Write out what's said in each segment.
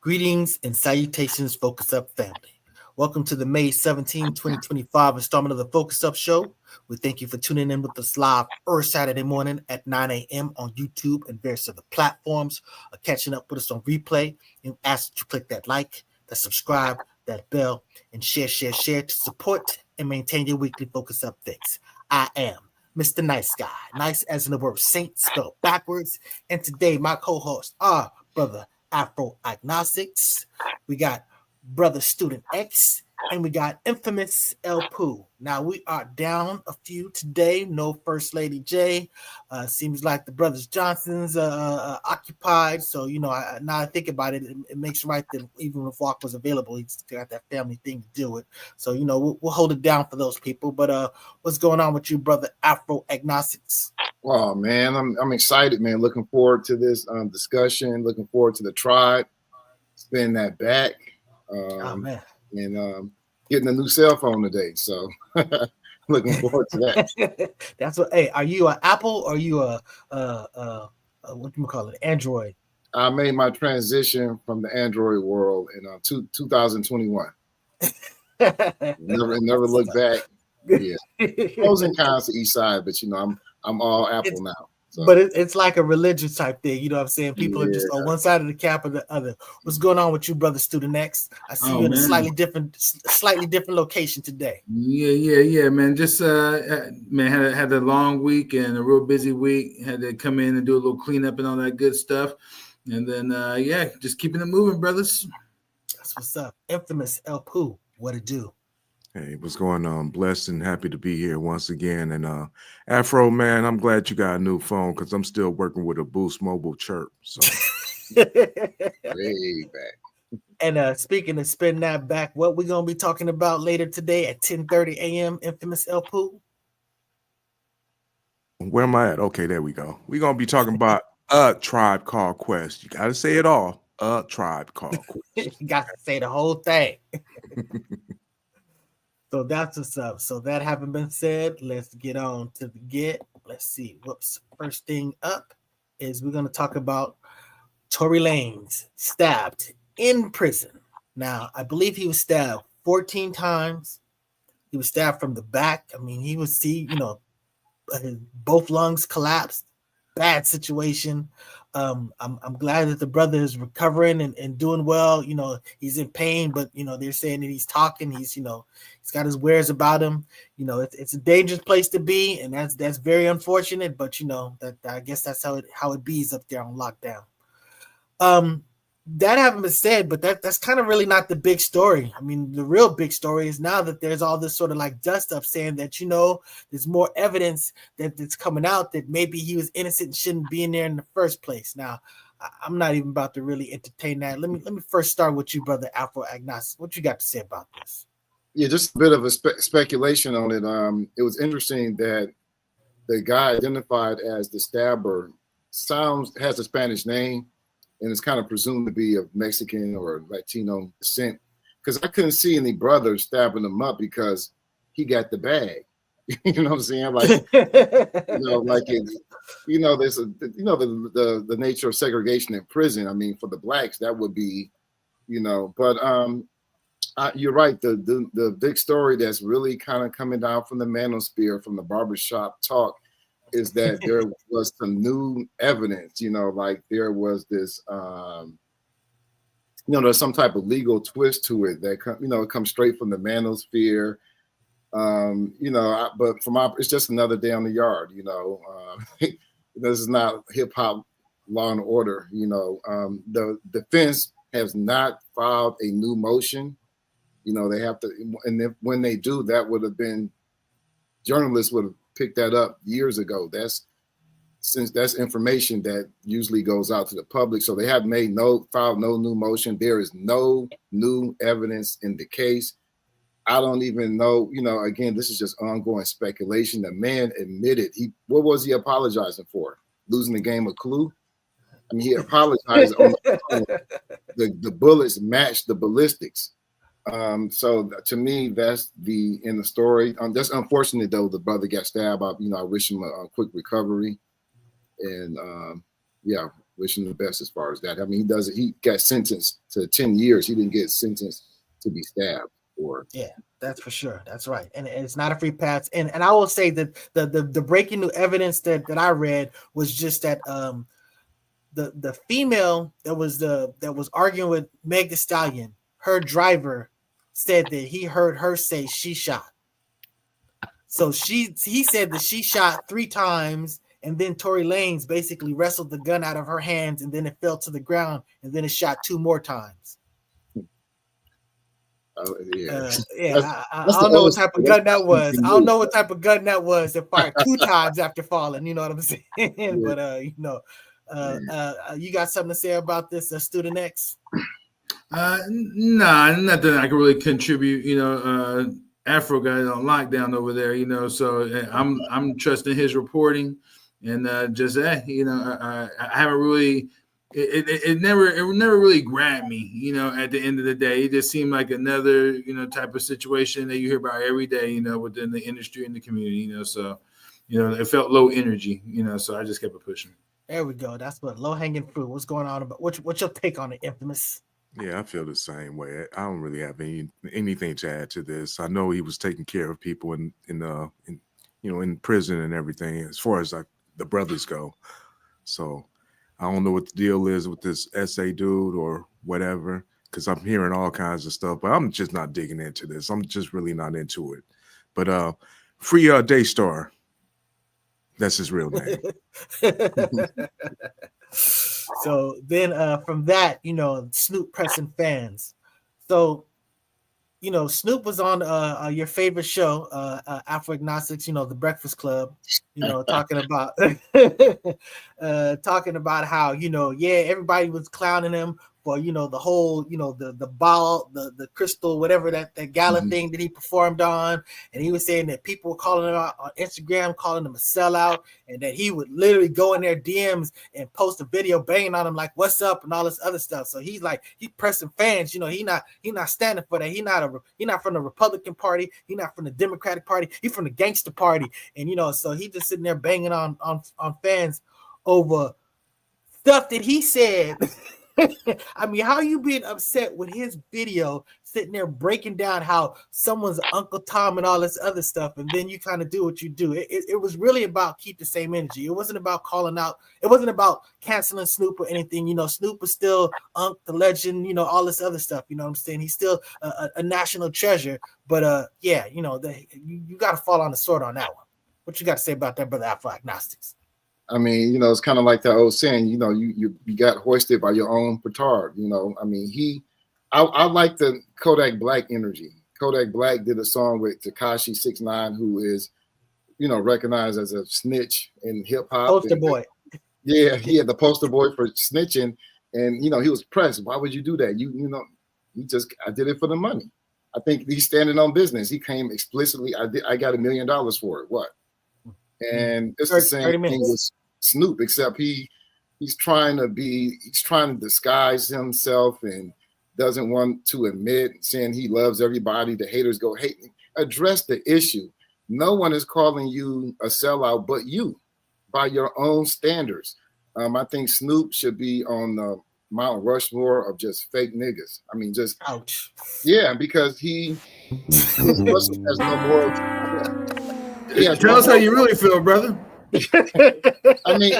Greetings and salutations, Focus Up family. Welcome to the May 17, 2025 installment of the Focus Up Show. We thank you for tuning in with us live every Saturday morning at 9 a.m. on YouTube and various other platforms, or catching up with us on replay. And ask that you click that like, that subscribe, that bell, and share to support and maintain your weekly Focus Up fix. I am Mr. Nice Guy, nice as in the word saint spelled backwards. And today my co-hosts are Brother Afro Agnostics, we got Brother Student X, and we got Infamous El Poo. Now we are down a few today. No First Lady J. Seems like the Brothers Johnsons occupied. So now I think about it, it makes right that even if Walk was available, he's got that family thing to deal with. So we'll hold it down for those people. But what's going on with you, Brother Afro Agnostics? Oh man, I'm excited, man. Looking forward to this discussion. Looking forward to the tribe. Spin that back. And getting a new cell phone today. So looking forward to that. That's what. Hey, are you an Apple or are you a what do you call it? Android. I made my transition from the Android world in 2021. never look back. Yeah, pros and cons to each side, but I'm all Apple now. So. But it's like a religious type thing, you know what I'm saying? People are just on one side of the cap or the other. What's going on with you, Brother Student X? I see you in a slightly different location today. Yeah, man. Just had a long week and a real busy week. Had to come in and do a little cleanup and all that good stuff. And then just keeping it moving, brothers. That's what's up. Infamous El Poo, what it do? Hey, what's going on? Blessed and happy to be here once again. And Afro, man, I'm glad you got a new phone because I'm still working with a Boost Mobile Chirp. So way back. And speaking of spin that back, what we're gonna be talking about later today at 10:30 a.m. Infamous El Poo. Where am I at? Okay, there we go. We're gonna be talking about a tribe called Quest. You gotta say it all. A tribe called Quest. You got to say the whole thing. So that's what's up. So that having been said, let's get on to the get. Let's see. Whoops. First thing up is we're going to talk about Tory Lanez stabbed in prison. Now, I believe he was stabbed 14 times. He was stabbed from the back. I mean, he was both lungs collapsed. Bad situation. I'm glad that the brother is recovering and doing well. He's in pain, but they're saying that he's talking. He's got his wares about him. It's a dangerous place to be, and that's very unfortunate. But that I guess that's how it bees up there on lockdown. That having been said, but that's kind of really not the big story. I mean, the real big story is now that there's all this sort of like dust up saying that there's more evidence that's coming out that maybe he was innocent and shouldn't be in there in the first place. Now, I'm not even about to really entertain that. Let me first start with you, Brother Afro Agnostic. What you got to say about this? Yeah, just a bit of a speculation on it. It was interesting that the guy identified as the stabber has a Spanish name. And it's kind of presumed to be of Mexican or Latino descent, because I couldn't see any brothers stabbing him up because he got the bag. You know what I'm saying? Like, there's the nature of segregation in prison. I mean, for the blacks, that would be, But you're right. The big story that's really kind of coming down from the manosphere, from the barbershop talk, is that there was some new evidence, like there was this, there's some type of legal twist to it that, it comes straight from the manosphere. But it's just another day on the yard, this is not hip hop Law and Order. The defense has not filed a new motion. They have to, and when they do, that would have been, journalists would have picked that up years ago. That's information that usually goes out to the public. So they have filed no new motion. There is no new evidence in the case. I don't even know, again, this is just ongoing speculation. The man admitted what was he apologizing for? Losing the game of Clue? I mean, he apologized on the bullets matched the ballistics. So to me, that's the end of the story. That's unfortunate though. The brother got stabbed. I wish him a quick recovery. And wish him the best as far as that. I mean, he got sentenced to 10 years. He didn't get sentenced to be stabbed or. Yeah, that's for sure. That's right. And it's not a free pass. And I will say that the breaking new evidence that I read was just that the female that was arguing with Meg Thee Stallion, her driver said that he heard her say she shot. So he said that she shot 3 times, and then Tory Lanez basically wrestled the gun out of her hands, and then it fell to the ground, and then it shot 2 more times. I don't know what type of gun that was. I don't know what type of gun that was. It fired 2 times after falling. You know what I'm saying? Yeah. But you got something to say about this, Student X? Nah, nothing I can really contribute. Afro got it on lockdown over there. So I'm trusting his reporting, and I haven't really. It never really grabbed me, at the end of the day. It just seemed like another, type of situation that you hear about every day, within the industry and the community, so, it felt low energy, so I just kept it pushing. There we go. That's what low-hanging fruit. What's going on about what's your take on it, Infamous? Yeah, I feel the same way. I don't really have anything to add to this. I know he was taking care of people in prison and everything, as far as like the brothers go. So I don't know what the deal is with this SA dude or whatever, because I'm hearing all kinds of stuff, but I'm just not digging into this. I'm just really not into it. But free Daystar. That's his real name. So then from that, Snoop pressing fans. So, Snoop was on your favorite show, Afro Agnostics, The Breakfast Club, talking about how, everybody was clowning him for, the whole, the ball, the crystal, whatever that gala thing that he performed on. And he was saying that people were calling him out on Instagram, calling him a sellout, and that he would literally go in their DMs and post a video banging on him like, what's up, and all this other stuff. So he's pressing fans, he not standing for that. He not from the Republican Party, he not from the Democratic Party, he from the gangster party. And so he just sitting there banging on fans over stuff that he said. I mean, how you being upset with his video, sitting there breaking down how someone's Uncle Tom and all this other stuff, and then you kind of do what you do. It was really about keep the same energy. It wasn't about calling out. It wasn't about canceling Snoop or anything. Snoop was still Unc, the legend, all this other stuff. You know what I'm saying? He's still a national treasure. But you got to fall on the sword on that one. What you got to say about that, brother Afro Agnostics? I mean, it's kind of like that old saying, you got hoisted by your own petard. I mean, I like the Kodak Black energy. Kodak Black did a song with Tekashi 6ix9ine, who is, recognized as a snitch in hip hop. Poster boy. Yeah, he had the poster boy for snitching, and he was pressed. Why would you do that? I did it for the money. I think he's standing on business. He came explicitly. I got $1 million for it. What? And it's the same thing with Snoop, except he's trying to disguise himself and doesn't want to admit, saying he loves everybody. The haters go hate me. Address the issue. No one is calling you a sellout but you, by your own standards. I think Snoop should be on the Mount Rushmore of just fake niggas. I mean, just ouch. Yeah, because his person has no moral. Yeah, tell us how you really feel, brother. I mean,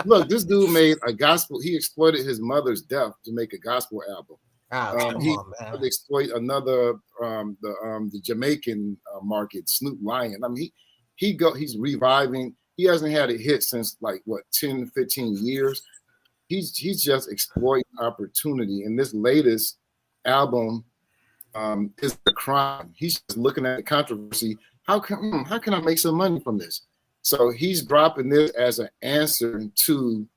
look, this dude made a gospel. He exploited his mother's death to make a gospel album. He would exploit another the Jamaican market, Snoop Lion. I mean, he's reviving. He hasn't had a hit since 10, 15 years. He's just exploiting opportunity. And this latest album is a crime. He's just looking at the controversy. How can I make some money from this? So he's dropping this as an answer to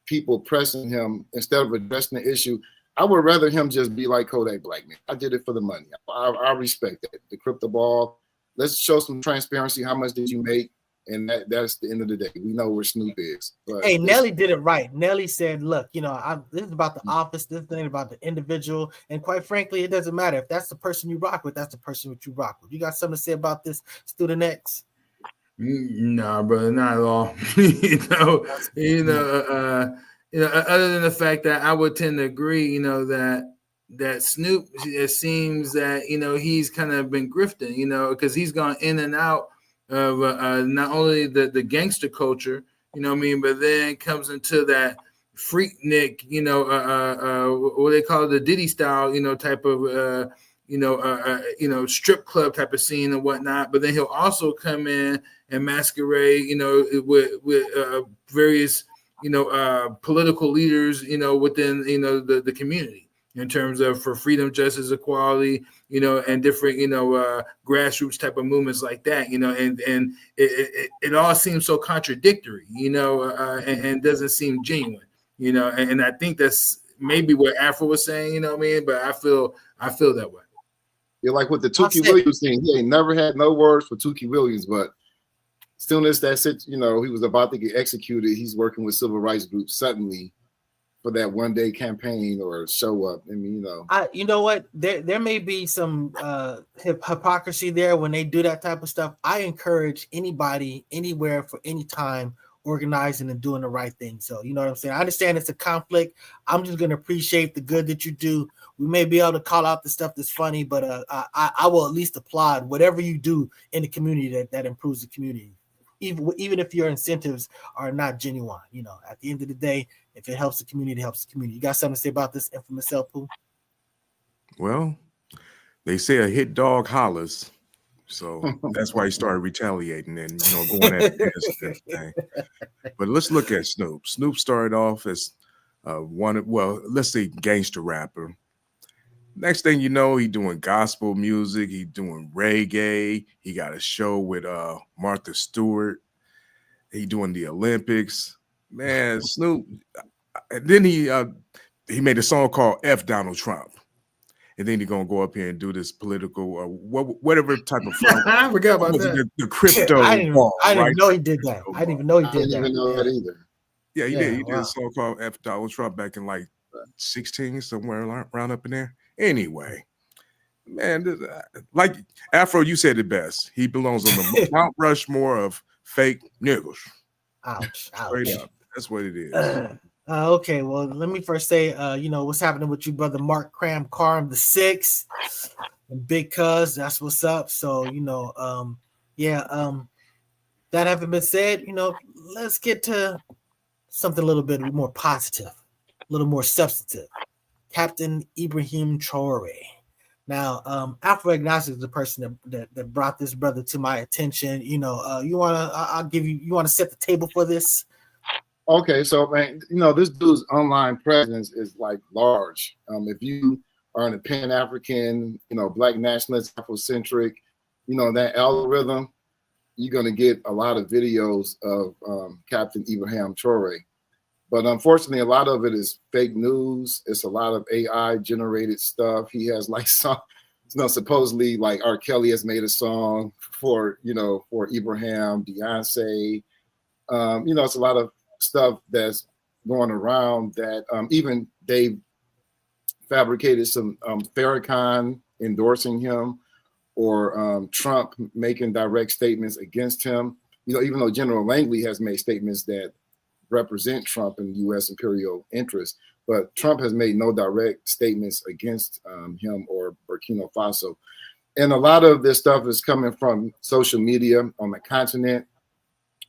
people pressing him instead of addressing the issue. I would rather him just be like Kodak Black, man. I did it for the money. I respect that. The crypto ball. Let's show some transparency. How much did you make? And that's the end of the day. We know where Snoop is. But hey, Nelly did it right. Nelly said, look, this is about the office. This thing about the individual. And quite frankly, it doesn't matter. If that's the person you rock with, that's the person that you rock with. You got something to say about this, Student X? Nah, brother, not at all. other than the fact that I would tend to agree, that Snoop, it seems that, he's kind of been grifting, because he's gone in and out of not only the gangster culture, but then comes into that freaknik, what they call it, the Diddy style, type of, strip club type of scene and whatnot. But then he'll also come in and masquerade, with various, political leaders, within, the community, in terms of for freedom, justice, equality, and different, grassroots type of movements like that, and it all seems so contradictory, and doesn't seem genuine, and I think that's maybe what Afro was saying, but I feel that way. You're like with the Tukey Williams thing. He ain't never had no words for Tukey Williams, but as soon as that's it, he was about to get executed, he's working with civil rights groups suddenly for that one-day campaign or show up. I mean, you know what? There may be some hypocrisy there when they do that type of stuff. I encourage anybody, anywhere, for any time, organizing and doing the right thing. So, you know what I'm saying? I understand it's a conflict. I'm just going to appreciate the good that you do. We may be able to call out the stuff that's funny, but I will at least applaud whatever you do in the community that improves the community. Even if your incentives are not genuine, at the end of the day, if it helps the community, it helps the community. You got something to say about this infamous Pooh? Well, they say a hit dog hollers, so that's why he started retaliating and going at everything. But let's look at Snoop. Snoop started off as let's say gangster rapper. Next thing you know, he doing gospel music. He doing reggae. He got a show with Martha Stewart. He doing the Olympics. Man, Snoop. And then he made a song called F Donald Trump. And then he's gonna go up here and do this political whatever type of fun. I forgot about that. The crypto. I didn't even know he did that. I didn't even know he did that. I didn't even know that either. Yeah, he did. He did a song called F Donald Trump back in like 16, somewhere around up in there. Anyway, man, like Afro, you said it best. He belongs on the Mount Rushmore of fake niggas. Ouch. Straight up. That's what it is. Okay, well, let me first say, what's happening with you, brother Mark Cram Carm the Sixth, and Big Cuz. That's what's up. So, that having been said, let's get to something a little bit more positive, a little more substantive. Captain Ibrahim Traoré. Now, Afro Agnostic is the person that brought this brother to my attention. You want to set the table for this? Okay, so man, this dude's online presence is like large. If you are an Pan-African, Black nationalist, Afrocentric, that algorithm, you're gonna get a lot of videos of Captain Ibrahim Traoré. But unfortunately, a lot of it is fake news. It's a lot of AI generated stuff. He has like some, supposedly like R. Kelly has made a song for Ibrahim, Beyonce. It's a lot of stuff that's going around that even they fabricated some Farrakhan endorsing him or Trump making direct statements against him. Even though General Langley has made statements that represent Trump and U.S. imperial interests, but Trump has made no direct statements against him or Burkina Faso. And a lot of this stuff is coming from social media on the continent,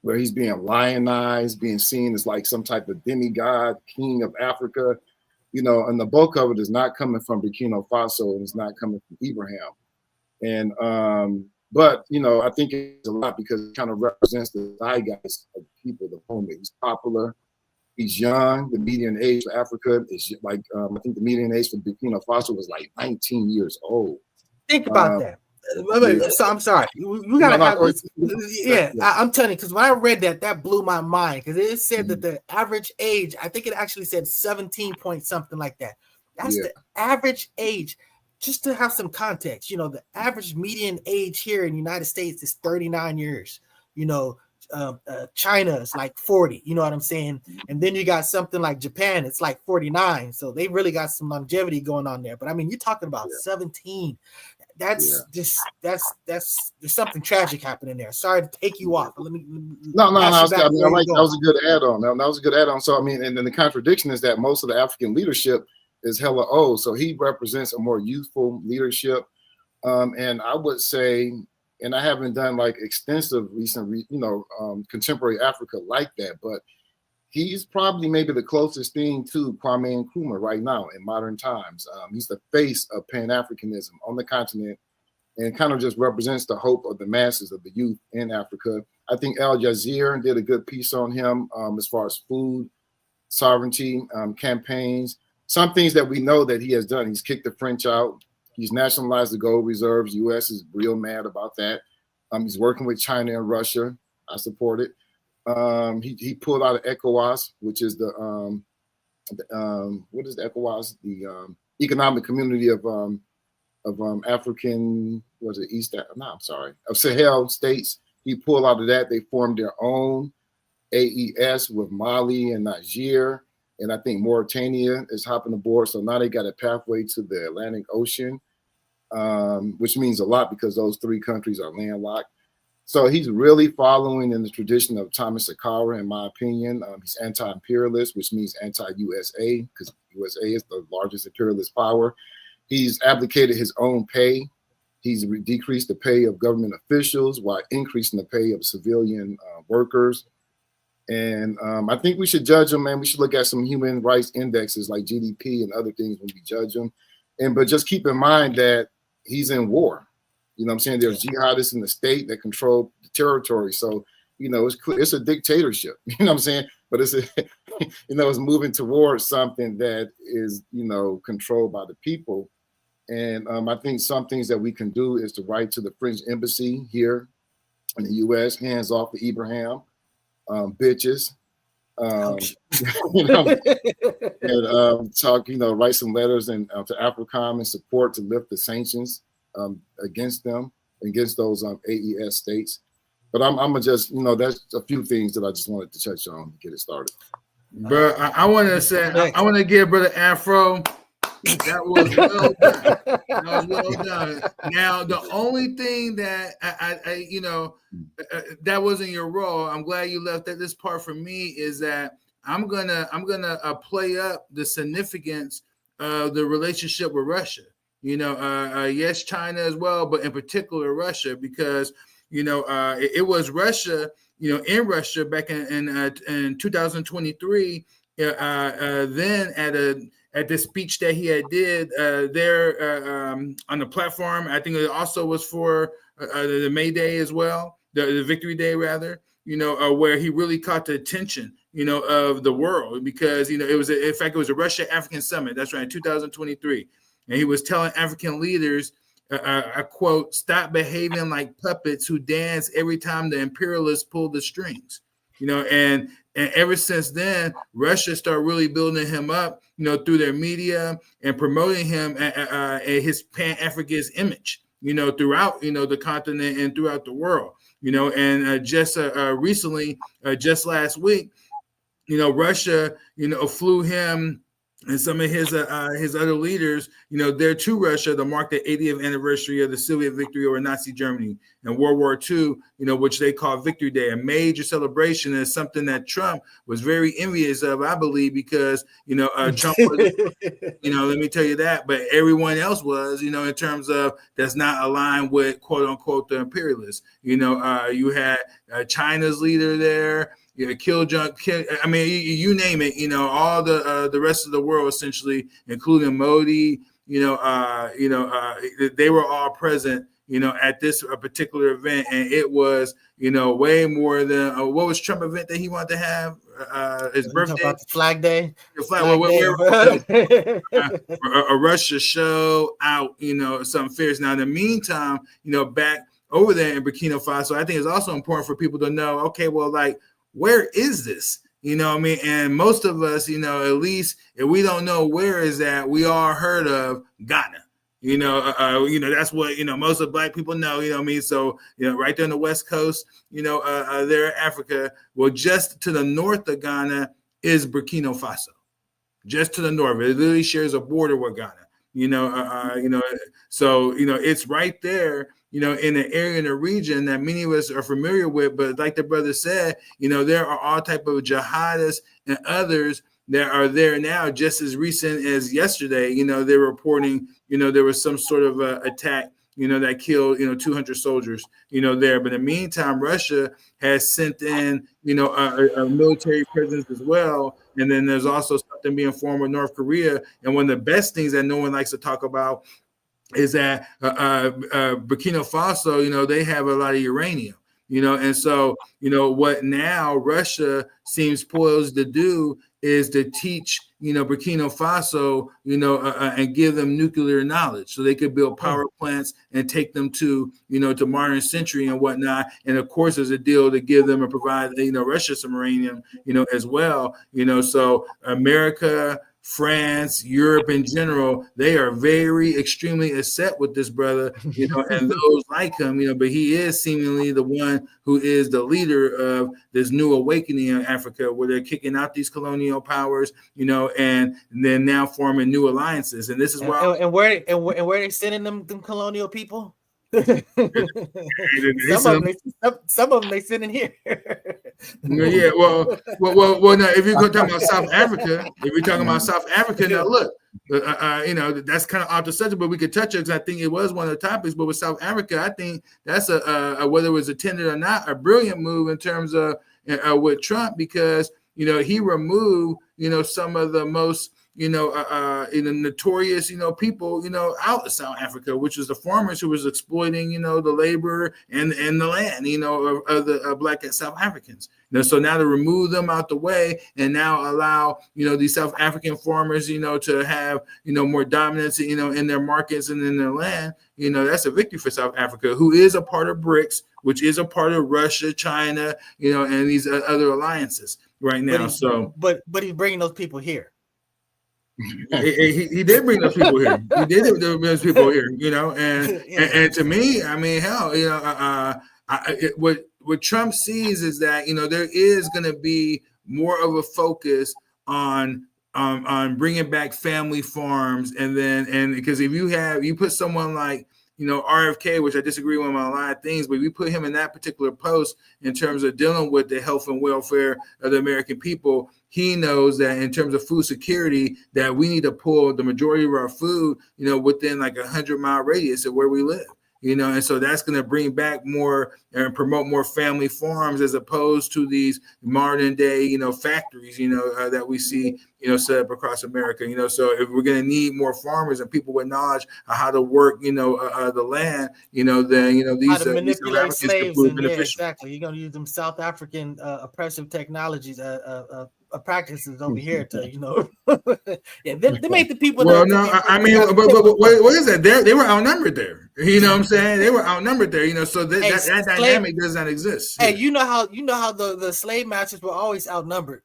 where he's being lionized, being seen as like some type of demigod, king of Africa, and the bulk of it is not coming from Burkina Faso and it's not coming from Ibrahim. And but I think it's a lot because it kind of represents the zeitgeist of people, the moment. He's popular, he's young. The median age for Africa is like I think the median age for Burkina Faso was like 19 years old. Think about that. So I'm sorry. We gotta have this. Yeah, I'm telling you, because when I read that blew my mind, because it said that the average age, I think it actually said 17 point something like that. That's the average age. Just to have some context, the average median age here in the United States is 39 years. China is like 40. You know what I'm saying? And then you got something like Japan, it's like 49. So they really got some longevity going on there. But I mean, you're talking about 17. that's just there's something tragic happening there. Sorry to take you off. Let me no. I like that was a good add-on. That was a good add-on. So I mean, and then the contradiction is that most of the African leadership is hella old. So he represents a more youthful leadership. And I would say, and I haven't done like extensive recent, contemporary Africa like that, but he's probably maybe the closest thing to Kwame Nkrumah right now in modern times. He's the face of Pan-Africanism on the continent and kind of just represents the hope of the masses of the youth in Africa. I think Al Jazeera did a good piece on him as far as food sovereignty campaigns, some things that we know that he has done. He's kicked the French out. He's nationalized the gold reserves. U.S. is real mad about that. He's working with China and Russia. I support it. He pulled out of ECOWAS, which is the what is the ECOWAS? The Economic Community of African, was it of Sahel states. He pulled out of that. They formed their own AES with Mali and Niger, and I think Mauritania is hopping aboard. So now they got a pathway to the Atlantic Ocean, which means a lot because those three countries are landlocked. So he's really following in the tradition of Thomas Sankara, in my opinion. He's anti-imperialist, which means anti-USA, because USA is the largest imperialist power. He's abdicated his own pay. He's decreased the pay of government officials while increasing the pay of civilian workers. And I think we should judge him, man. We should look at some human rights indexes like GDP and other things when we judge him. But just keep in mind that he's in war. You know what I'm saying? There's jihadists in the state that control the territory. So, it's a dictatorship. You know what I'm saying? But it's it's moving towards something that is, controlled by the people. And I think some things that we can do is to write to the French embassy here in the U.S., hands off of Ibrahim, bitches. And talk, write some letters and to AFRICOM and support to lift the sanctions against them, against those AES states. But I'm gonna just, that's a few things that I just wanted to touch on to get it started. But I want to say, I want to give Brother Afro, that was well done. That was well done. Now, the only thing that I that wasn't your role. I'm glad you left that. This part for me is that I'm gonna play up the significance of the relationship with Russia. Yes, China as well, but in particular Russia, because it was Russia, in Russia back in 2023. Then at the speech that he had did there on the platform, I think it also was for the May Day as well, the Victory Day rather. Where he really caught the attention, of the world, because it was a Russia African summit. That's right, in 2023. And he was telling African leaders, I quote, "Stop behaving like puppets who dance every time the imperialists pull the strings." And ever since then, Russia started really building him up, through their media and promoting him his Pan-Africanist image, throughout, the continent and throughout the world, and just recently, just last week, Russia, flew him and some of his other leaders, there to Russia to mark the 80th anniversary of the Soviet victory over Nazi Germany in World War II, which they call Victory Day, a major celebration, and something that Trump was very envious of, I believe, because, Trump was, let me tell you that, but everyone else was, in terms of that's not aligned with, quote unquote, the imperialists. You had China's leader there. Kim Jong. I mean, you name it. All the rest of the world, essentially, including Modi. They were all present. At this particular event, and it was, way more than what was Trump event that he wanted to have his birthday, about the Flag Day, a Russia show out, some fairs. Now, in the meantime, back over there in Burkina Faso, I think it's also important for people to know. Okay, well, like, where is this? And most of us, at least if we don't know where is that, we all heard of Ghana. That's what, most of Black people know, So, right there on the West Coast, there in Africa, well, just to the north of Ghana is Burkina Faso. Just to the north. It literally shares a border with Ghana. So it's right there, in the area, in the region that many of us are familiar with. But like the brother said, there are all type of jihadists and others that are there now. Just as recent as yesterday, they're reporting, there was some sort of attack, that killed, 200 soldiers, there. But in the meantime, Russia has sent in, a military presence as well. And then there's also something being formed with North Korea. And one of the best things that no one likes to talk about is that Burkina Faso, they have a lot of uranium, and so, what now Russia seems poised to do is to teach, Burkina Faso, and give them nuclear knowledge so they could build power plants and take them to, to modern century and whatnot. And of course, there's a deal to give them and provide, Russia some uranium, as well, so America, France, Europe in general, they are very extremely upset with this brother, and those like him, but he is seemingly the one who is the leader of this new awakening in Africa, where they're kicking out these colonial powers, and then now forming new alliances. And this is why. And where they sending them colonial people? Some of them they sitting here. Yeah, well. Now, if you're going to talk about South Africa, now look, that's kind of off the subject, but we could touch it because I think it was one of the topics. But with South Africa, I think that's a whether it was intended or not, a brilliant move in terms of with Trump, because he removed some of the most notorious, people, out of South Africa, which was the farmers who was exploiting, the labor and the land, of the Black and South Africans. So now to remove them out the way and now allow, these South African farmers, to have, more dominance, in their markets and in their land, that's a victory for South Africa, who is a part of BRICS, which is a part of Russia, China, and these other alliances right now. But he's bringing those people here. He did bring those people here. He did bring those people here, and to me, I mean, hell, what Trump sees is that there is going to be more of a focus on bringing back family farms, and because if you put someone like RFK, which I disagree with him on a lot of things, but we put him in that particular post in terms of dealing with the health and welfare of the American people. He knows that in terms of food security, that we need to pull the majority of our food, within like 100-mile radius of where we live. And so that's going to bring back more and promote more family farms as opposed to these modern day, factories, that we see, set up across America. So if we're going to need more farmers and people with knowledge of how to work, the land, then, these how to manipulate slaves. And, beneficial. Exactly. You're going to use them South African oppressive technologies, practices over here to, they made the people. Well, no, I mean, but what is that? They were outnumbered there. You know what I'm saying? They were outnumbered there. So that dynamic does not exist. Hey, you know how the slave masters were always outnumbered.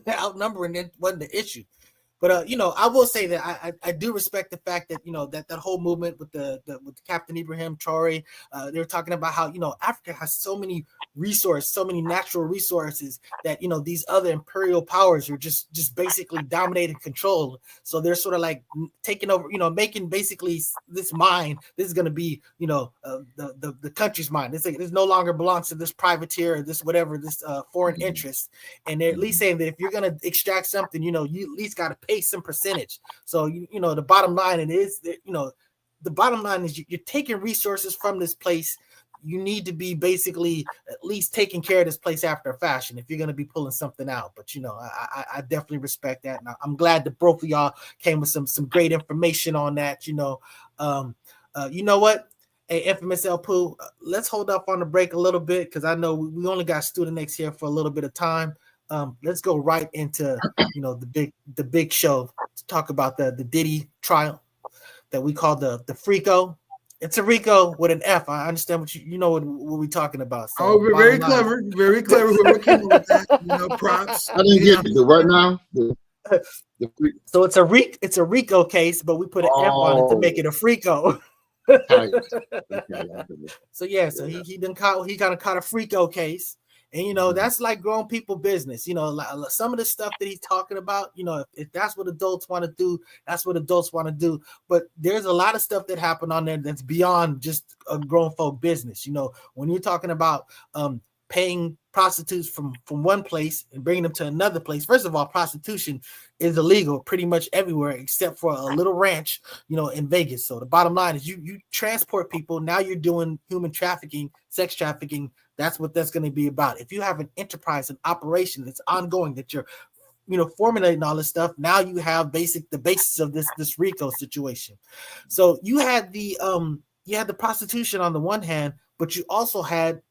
Outnumbering it wasn't the issue. But I will say that I do respect the fact that that whole movement with the Captain Ibrahim, Traoré, they were talking about how Africa has so many resources, so many natural resources that these other imperial powers are just basically dominating, control. So they're sort of like taking over, making basically this mine. This is going to be the country's mine. This no longer belongs to this privateer or this whatever this foreign interest. And they're at least saying that if you're going to extract something, you at least got to pay some percentage. So the bottom line, and is the bottom line is you're taking resources from this place. You need to be basically at least taking care of this place after a fashion if you're going to be pulling something out. But I definitely respect that, and I'm glad that both of y'all came with some great information on that. You know what? Hey, Infamous El Poo, let's hold up on the break a little bit because I know we only got Student X here for a little bit of time. Let's go right into the big show to talk about the Diddy trial that we call the FRICO. It's a RICO with an F. I understand what what we're talking about. So very clever. We're looking with that. Props. I didn't get the right now. So it's a RICO case, but we put an F on it to make it a FRICO. So he kind of caught a FRICO case. And, you know, that's like grown people business. You know, like some of the stuff that he's talking about, you know, if that's what adults want to do, that's what adults want to do. But there's a lot of stuff that happened on there that's beyond just a grown folk business. You know, when you're talking about paying prostitutes from one place and bringing them to another place. First of all, prostitution is illegal pretty much everywhere except for a little ranch, you know, in Vegas. So the bottom line is you transport people. Now you're doing human trafficking, sex trafficking. That's what that's going to be about. If you have an enterprise, an operation that's ongoing, that you're, you know, formulating all this stuff, now you have the basis of this RICO situation. So you had the prostitution on the one hand, but you also had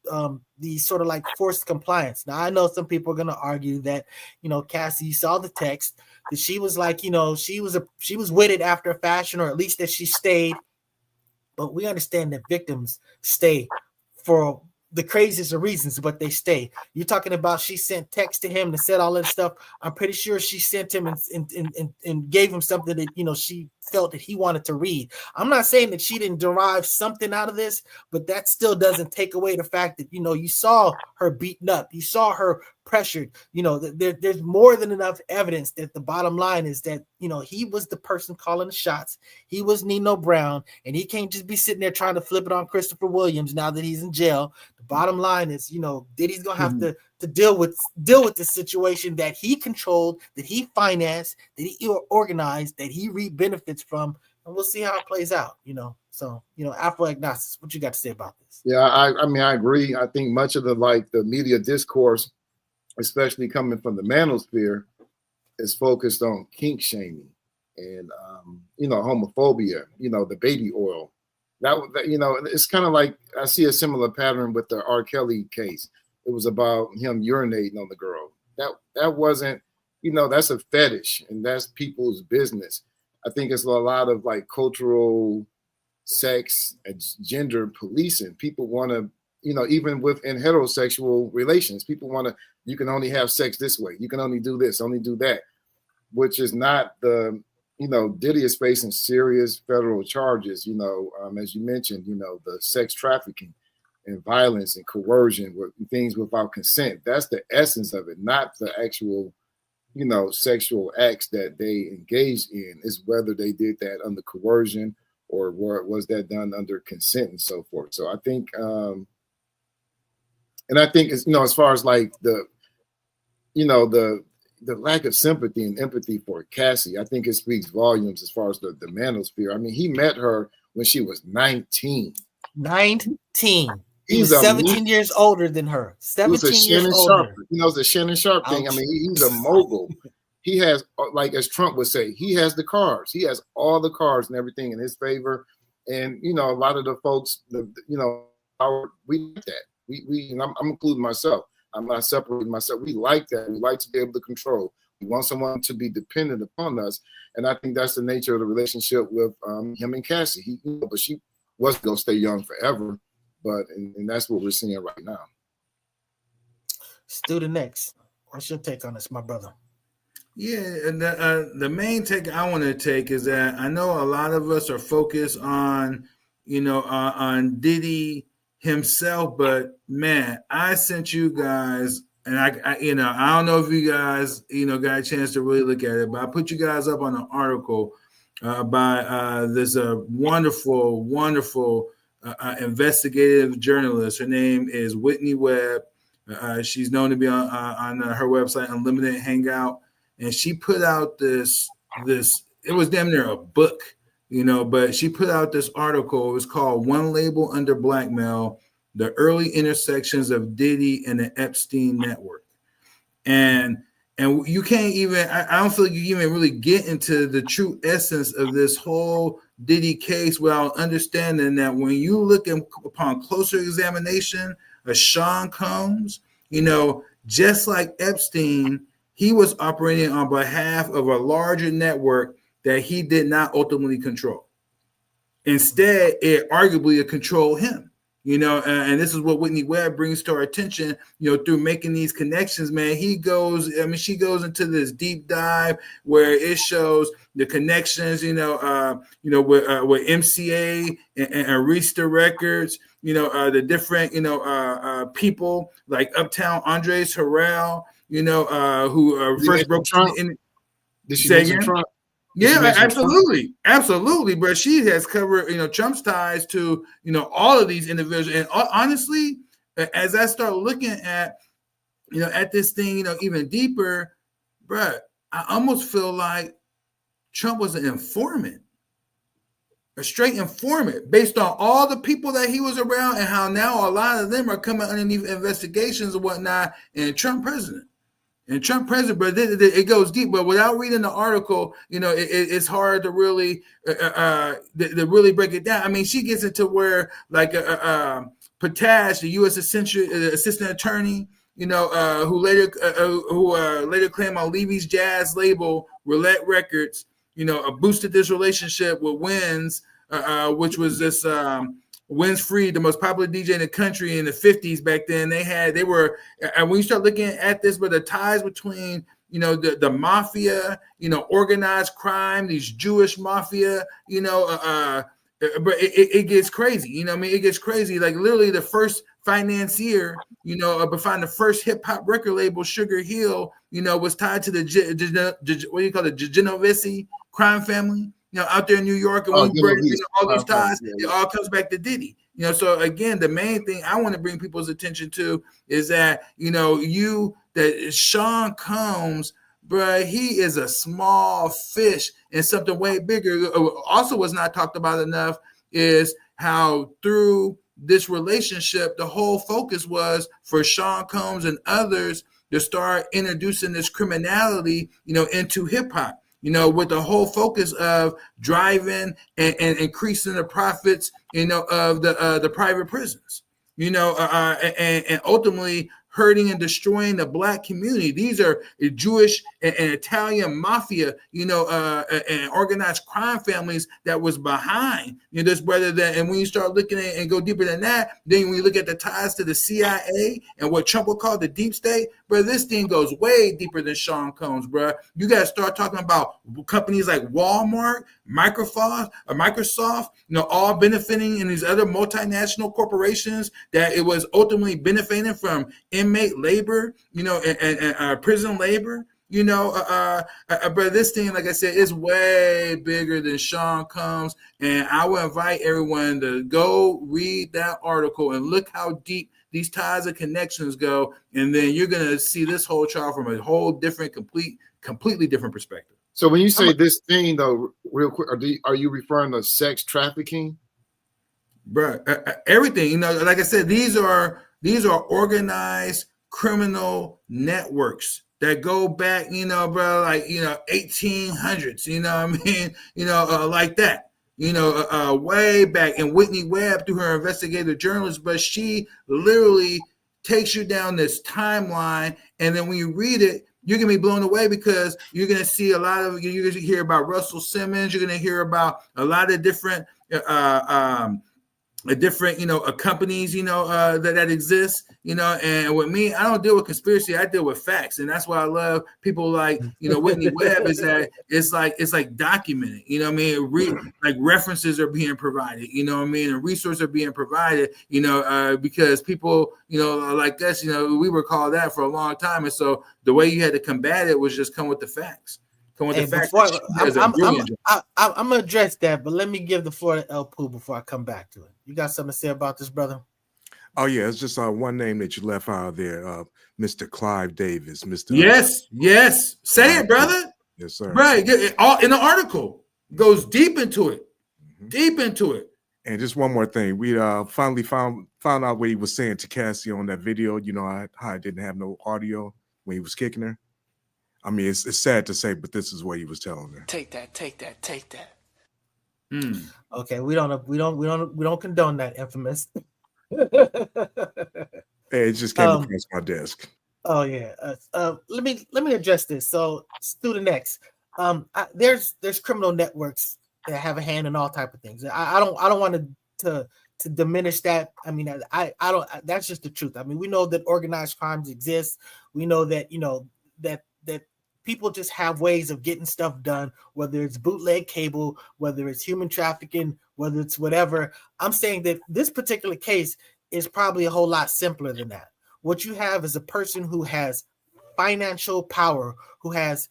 the sort of like forced compliance. Now, I know some people are going to argue that, you know, Cassie saw the text, that she was like, you know, she was with it after a fashion, or at least that she stayed. But we understand that victims stay for the craziest of reasons, but they stay. You're talking about she sent text to him that said all that stuff. I'm pretty sure she sent him and gave him something that, you know, she felt that he wanted to read. I'm not saying that she didn't derive something out of this, but that still doesn't take away the fact that, you know, you saw her beaten up, you saw her pressured. You know, there's more than enough evidence that the bottom line is that, you know, he was the person calling the shots. He was Nino Brown, and he can't just be sitting there trying to flip it on Christopher Williams now that he's in jail. The bottom line is, you know, Diddy's gonna have to deal with the situation that he controlled, that he financed, that he organized, that he reaped benefits from, and we'll see how it plays out. You know, so, you know, Afro-agnostics, what you got to say about this? Yeah, I mean, I agree. I think much of the media discourse, especially coming from the manosphere, is focused on kink shaming and you know, homophobia. You know, the baby oil. That you know, it's kind of like I see a similar pattern with the R. Kelly case. It was about him urinating on the girl. That wasn't, you know, that's a fetish, and that's people's business. I think it's a lot of like cultural sex and gender policing. People want to, you know, even within heterosexual relations, people want to, you can only have sex this way. You can only do this, only do that, which is not the, you know, Diddy is facing serious federal charges, you know, as you mentioned, you know, the sex trafficking and violence and coercion with things without consent. That's the essence of it, not the actual, you know, sexual acts that they engaged in. Is whether they did that under coercion or was that done under consent and so forth. So I think, and I think it's, you know, as far as like the, you know, the lack of sympathy and empathy for Cassie, I think it speaks volumes as far as the manosphere. I mean, he met her when she was 19. 19. He was 17 years older than her. 17 years older. You know, it's a Shannon Sharp thing. I mean, he's a mogul. He has, like as Trump would say, he has the cards. He has all the cards and everything in his favor. And, you know, a lot of the folks, you know, we like that. We and I'm including myself. I'm not separating myself. We like that. We like to be able to control. We want someone to be dependent upon us. And I think that's the nature of the relationship with him and Cassie. He, you know, but she wasn't going to stay young forever. But and that's what we're seeing right now. Student next. What's your take on this, my brother? Yeah, and the main take I want to take is that I know a lot of us are focused on, you know, on Diddy himself, but man, I sent you guys, and I you know, I don't know if you guys, you know, got a chance to really look at it, but I put you guys up on an article by this wonderful investigative journalist. Her name is Whitney Webb. She's known to be on her website, Unlimited Hangout, and she put out this. It was damn near a book, you know, but she put out this article. It was called "One Label Under Blackmail: The Early Intersections of Diddy and the Epstein Network." And you can't even, I don't feel like you even really get into the true essence of this whole Diddy case without understanding that when you look upon closer examination of Sean Combs, you know, just like Epstein, he was operating on behalf of a larger network that he did not ultimately control. Instead, it arguably controlled him. You know, and this is what Whitney Webb brings to our attention, you know, through making these connections, man. She goes into this deep dive where it shows the connections, with MCA and Arista Records, the different, people like Uptown Andres Harrell, who first broke Trump. in. Did she mention Trump? Yeah, absolutely, bro. She has covered, Trump's ties to, all of these individuals. And honestly, as I start looking at, at this thing, even deeper, bro, I almost feel like Trump was an informant, a straight informant, based on all the people that he was around and how now a lot of them are coming underneath investigations and whatnot. And Trump president. But it goes deep. But without reading the article, it's hard to really really break it down. I mean, she gets into where like Patash, the U.S. assistant attorney, who later claimed on Levy's jazz label Roulette Records, boosted this relationship with Wins, which was this. Wins Free, the most popular DJ in the country in the 50s back then. They were, and when you start looking at this, but the ties between, the mafia, organized crime, these Jewish mafia, but it gets crazy. It gets crazy. Like literally the first financier, behind the first hip hop record label, Sugar Hill, was tied to the Genovese crime family. Out there in New York, and all these ties, it all comes back to Diddy. So again, the main thing I want to bring people's attention to is that, that Sean Combs, bro, he is a small fish in something way bigger. Also, what's not talked about enough is how through this relationship, the whole focus was for Sean Combs and others to start introducing this criminality, into hip hop. With the whole focus of driving and increasing the profits, of the private prisons, and ultimately hurting and destroying the Black community. These are Jewish and Italian mafia, and organized crime families that was behind this, rather than. And when you start looking at and go deeper than that, then when you look at the ties to the CIA and what Trump would call the deep state, bro, this thing goes way deeper than Sean Combs, bro. You got to start talking about companies like Walmart, Microsoft, all benefiting in these other multinational corporations that it was ultimately benefiting from inmate labor, and prison labor. But this thing, like I said, is way bigger than Sean Combs. And I would invite everyone to go read that article and look how deep these ties and connections go. And then you're going to see this whole trial from a whole different, completely different perspective. So when you say this thing, though, real quick, are you referring to sex trafficking? Bro, everything, like I said, these are organized criminal networks that go back, bro, like, 1800s, like that, way back. And Whitney Webb, through her investigative journalist, but she literally takes you down this timeline. And then when you read it, you're going to be blown away, because you're going to see a lot of, you're going to hear about Russell Simmons. You're going to hear about a lot of different, companies, that exist, and with me, I don't deal with conspiracy. I deal with facts. And that's why I love people like, Whitney Webb, is that it's like documented, like references are being provided, and resources are being provided, because people, like us, we were called that for a long time. And so the way you had to combat it was just come with the facts. I'm gonna address that, but let me give the floor to El Pooh before I come back to it. You got something to say about this, brother? Oh yeah, it's just one name that you left out there, Mr. Clive Davis. Yes. Say it, brother. Yes, sir. Right, all in the article goes deep into it. And just one more thing, we finally found out what he was saying to Cassie on that video. How I didn't have no audio when he was kicking her. I mean, it's sad to say, but this is what he was telling her. Take that. Okay, we don't condone that, infamous. Hey, it just came across my desk. Oh yeah. Let me address this. So, Student X, there's criminal networks that have a hand in all type of things. I don't want to diminish that. I mean, I don't. That's just the truth. I mean, we know that organized crimes exist. We know that that people just have ways of getting stuff done, whether it's bootleg cable, whether it's human trafficking, whether it's whatever. I'm saying that this particular case is probably a whole lot simpler than that. What you have is a person who has financial power, who has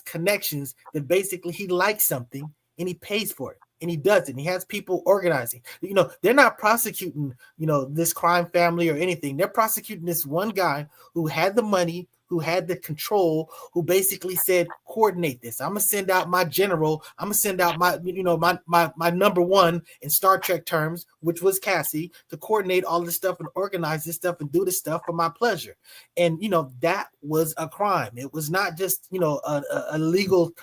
connections, that basically he likes something and he pays for it. And he does it. And he has people organizing. They're not prosecuting, this crime family or anything. They're prosecuting this one guy who had the money, who had the control, who basically said, coordinate this. I'm gonna send out my general. I'm gonna send out my, my number one in Star Trek terms, which was Cassie, to coordinate all this stuff and organize this stuff and do this stuff for my pleasure. And that was a crime. It was not just a legal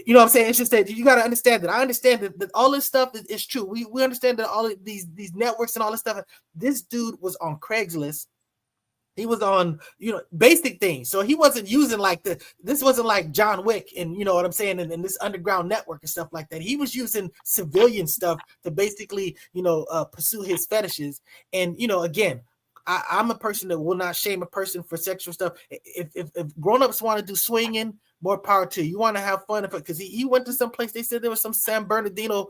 you know what I'm saying? It's just that you got to understand that. I understand that all this stuff is true. We understand that all of these networks and all this stuff. This dude was on Craigslist. He was on, basic things. So he wasn't using this wasn't like John Wick and, you know what I'm saying, and this underground network and stuff like that. He was using civilian stuff to basically, pursue his fetishes. And, again, I'm a person that will not shame a person for sexual stuff. If grown-ups want to do swinging, more power to you. You want to have fun because he went to some place. They said there was some San Bernardino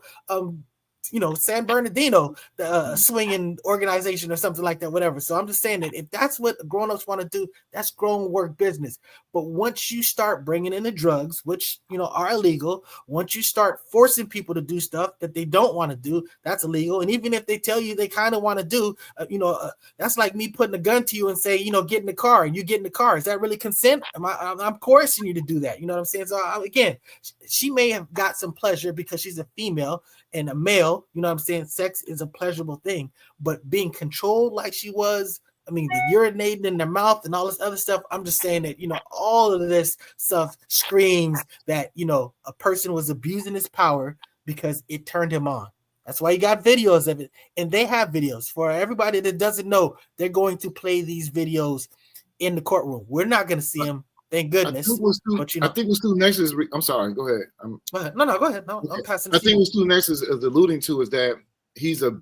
swinging organization or something like that, whatever. So I'm just saying that if that's what grown-ups want to do, that's grown work business. But once you start bringing in the drugs, which, are illegal, once you start forcing people to do stuff that they don't want to do, that's illegal. And even if they tell you they kind of want to do, that's like me putting a gun to you and say, get in the car, and you get in the car. Is that really consent? I'm coercing you to do that. You know what I'm saying? So again, she may have got some pleasure because she's a female and a male, you know what I'm saying? Sex is a pleasurable thing, but being controlled like she was, the urinating in their mouth and all this other stuff, I'm just saying that, all of this stuff screams that, a person was abusing his power because it turned him on. That's why you got videos of it. And they have videos. For everybody that doesn't know, they're going to play these videos in the courtroom. We're not going to see them. Thank goodness. I think what Stu Next is. I'm sorry. Go ahead. Go ahead. No, go ahead. No, I'm passing. I think what Stu Next is alluding to is that he's a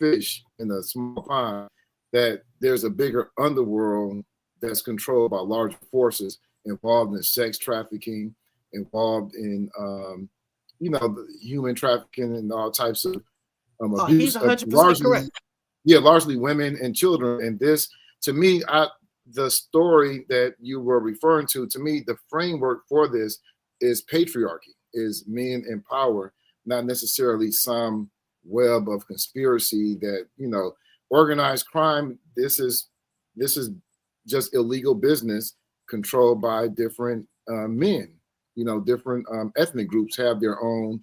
fish in a small pond. That there's a bigger underworld that's controlled by larger forces involved in sex trafficking, involved in human trafficking and all types of abuse. He's 100% correct. Yeah, largely women and children. And this, to me, the story that you were referring to me, the framework for this is patriarchy, is men in power, not necessarily some web of conspiracy that, organized crime. This is just illegal business controlled by different men. Different ethnic groups have their own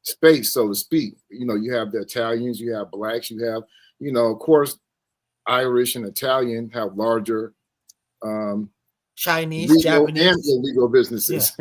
space, so to speak. You have the Italians, you have blacks, you have, of course, Irish and Italian have larger Chinese, legal Japanese, and illegal businesses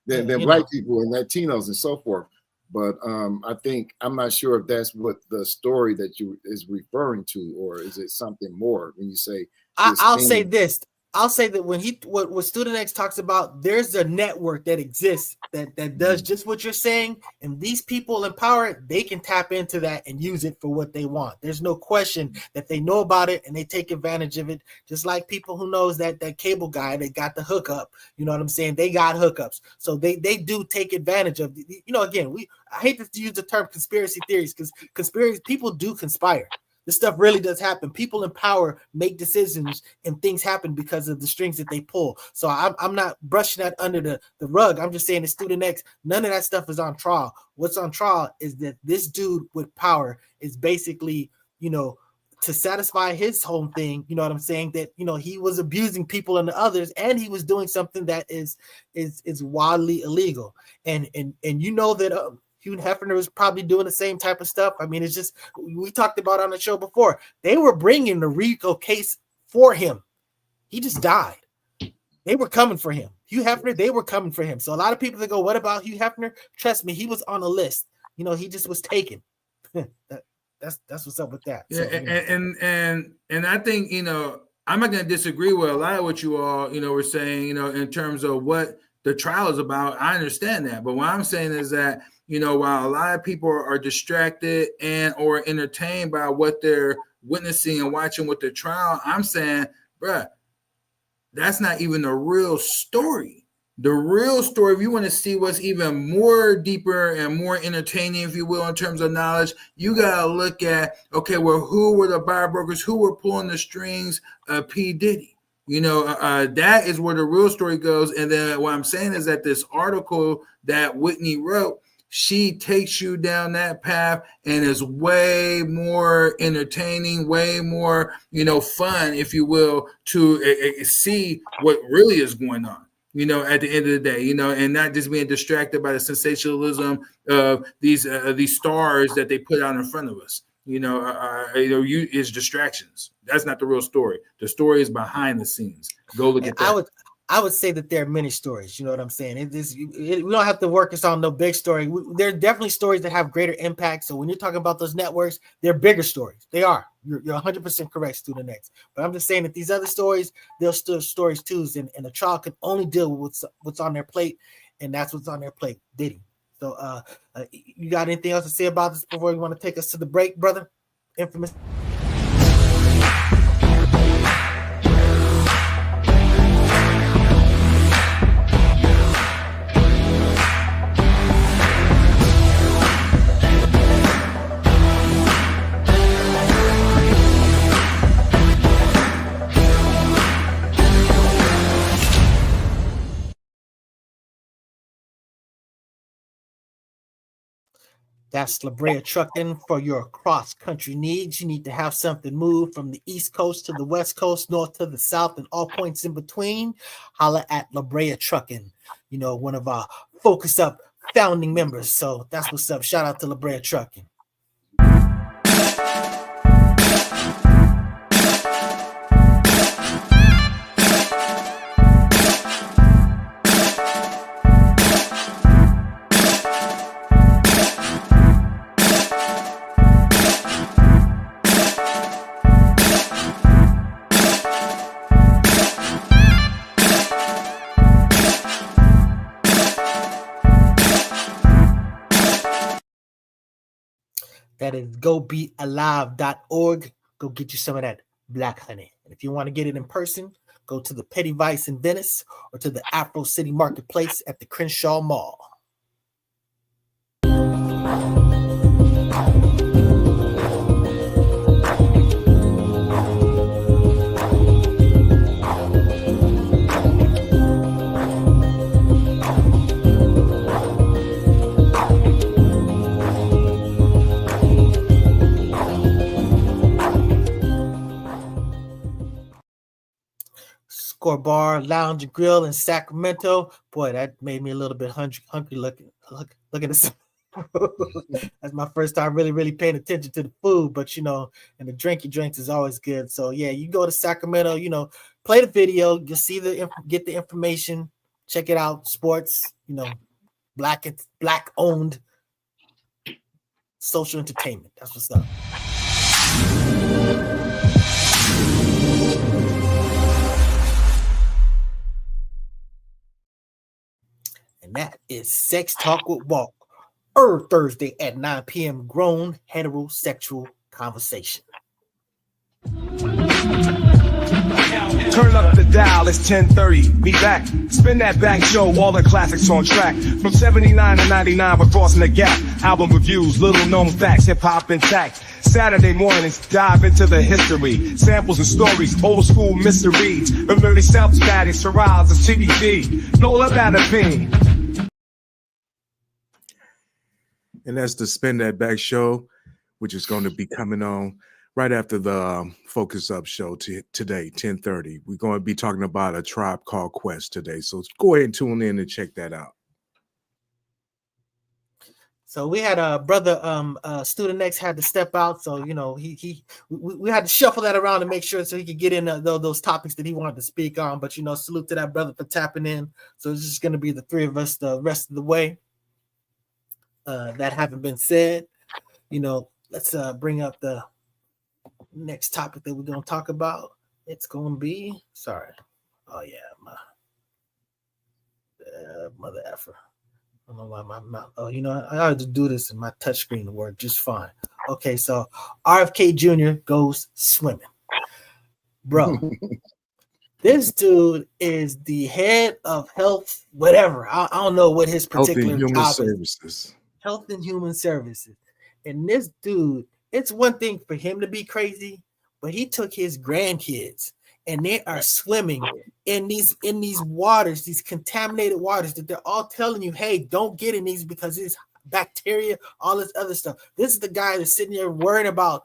than black people and Latinos and so forth. But I'm not sure if that's what the story that you is referring to, or is it something more when you say? I'll say this. I'll say that when what Student X talks about, there's a network that exists that does just what you're saying, and these people in power, they can tap into that and use it for what they want. There's no question that they know about it and they take advantage of it, just like people who knows that cable guy that got the hookup. You know what I'm saying? They got hookups, so they do take advantage of. Again, I hate to use the term conspiracy theories because conspiracy people do conspire. This stuff really does happen. People in power make decisions and things happen because of the strings that they pull. So I'm not brushing that under the rug. I'm just saying the Student X, none of that stuff is on trial. What's on trial is that this dude with power is basically, to satisfy his home thing, you know what I'm saying? That, he was abusing people and the others, and he was doing something that is wildly illegal. And that Hugh Hefner was probably doing the same type of stuff. It's just, we talked about on the show before, they were bringing the RICO case for him. He just died. They were coming for him. Hugh Hefner, they were coming for him. So a lot of people that go, what about Hugh Hefner? Trust me, he was on a list. He just was taken. That's what's up with that. Yeah, so, and I think, I'm not going to disagree with a lot of what you all, were saying, in terms of what the trial is about. I understand that. But what I'm saying is that, while a lot of people are distracted and or entertained by what they're witnessing and watching with the trial, I'm saying, bruh, that's not even the real story. The real story, if you want to see what's even more deeper and more entertaining, if you will, in terms of knowledge, you got to look at, okay, well, who were the buyer brokers? Who were pulling the strings of P. Diddy? That is where the real story goes. And then what I'm saying is that this article that Whitney wrote, she takes you down that path and is way more entertaining, way more, fun, if you will, to see what really is going on. At the end of the day, and not just being distracted by the sensationalism of these stars that they put out in front of us. It's distractions. That's not the real story. The story is behind the scenes. Go look at that. I would say that there are many stories. You know what I'm saying? We don't have to work us on no big story. There are definitely stories that have greater impact. So when you're talking about those networks, they're bigger stories. They are. You're 100% correct, Student X. But I'm just saying that these other stories, they're still stories too, and a child can only deal with what's on their plate, and that's what's on their plate. Diddy. So, you got anything else to say about this before you want to take us to the break, brother? Infamous. That's La Brea Trucking for your cross-country needs. You need to have something move from the East Coast to the West Coast, north to the South, and all points in between. Holla at La Brea Trucking, one of our Focus Up founding members. So that's what's up. Shout out to La Brea Trucking. That is gobealive.org. Go get you some of that black honey. And if you want to get it in person, go to the Petty Vice in Venice or to the Afro City Marketplace at the Crenshaw Mall. Score Bar Lounge and Grill in Sacramento. Boy, that made me a little bit hungry looking at this. That's my first time really paying attention to the food, but and the drinks is always good. So yeah, you go to Sacramento, play the video, you'll see get the information, check it out. Sports, black owned social entertainment. That's what's up. And that is Sex Talk with Walk, Thursday at 9 p.m. Grown heterosexual conversation. Turn up the dial, it's 10:30. Be back. Spin that back show, all the classics on track. From 79 to 99, we're crossing the gap. Album reviews, little known facts, hip hop intact. Saturday mornings, dive into the history. Samples and stories, old school mysteries. Remember self-static, Shiraz, and CBD. Blow up out of pain. And that's the Spin That Back show, which is going to be coming on right after the Focus Up show today, 10:30. We're going to be talking about a tribe called Quest today. So go ahead and tune in and check that out. So we had a brother, Student X had to step out. So, we had to shuffle that around to make sure so he could get in those topics that he wanted to speak on. But, salute to that brother for tapping in. So it's just going to be the three of us the rest of the way. That haven't been said, let's bring up the next topic that we're going to talk about. It's going to be, mother effer. I don't know why my mouth. Oh, I have to do this in my touchscreen to work just fine. Okay, so RFK Jr. goes swimming. Bro, This dude is the head of health, whatever. I don't know what his Health particular and Human job is. Services. Health and Human Services. And this dude, it's one thing for him to be crazy, but he took his grandkids and they are swimming in these waters, these contaminated waters that they're all telling you, hey, don't get in these because it's bacteria, all this other stuff. This is the guy that's sitting there worrying about,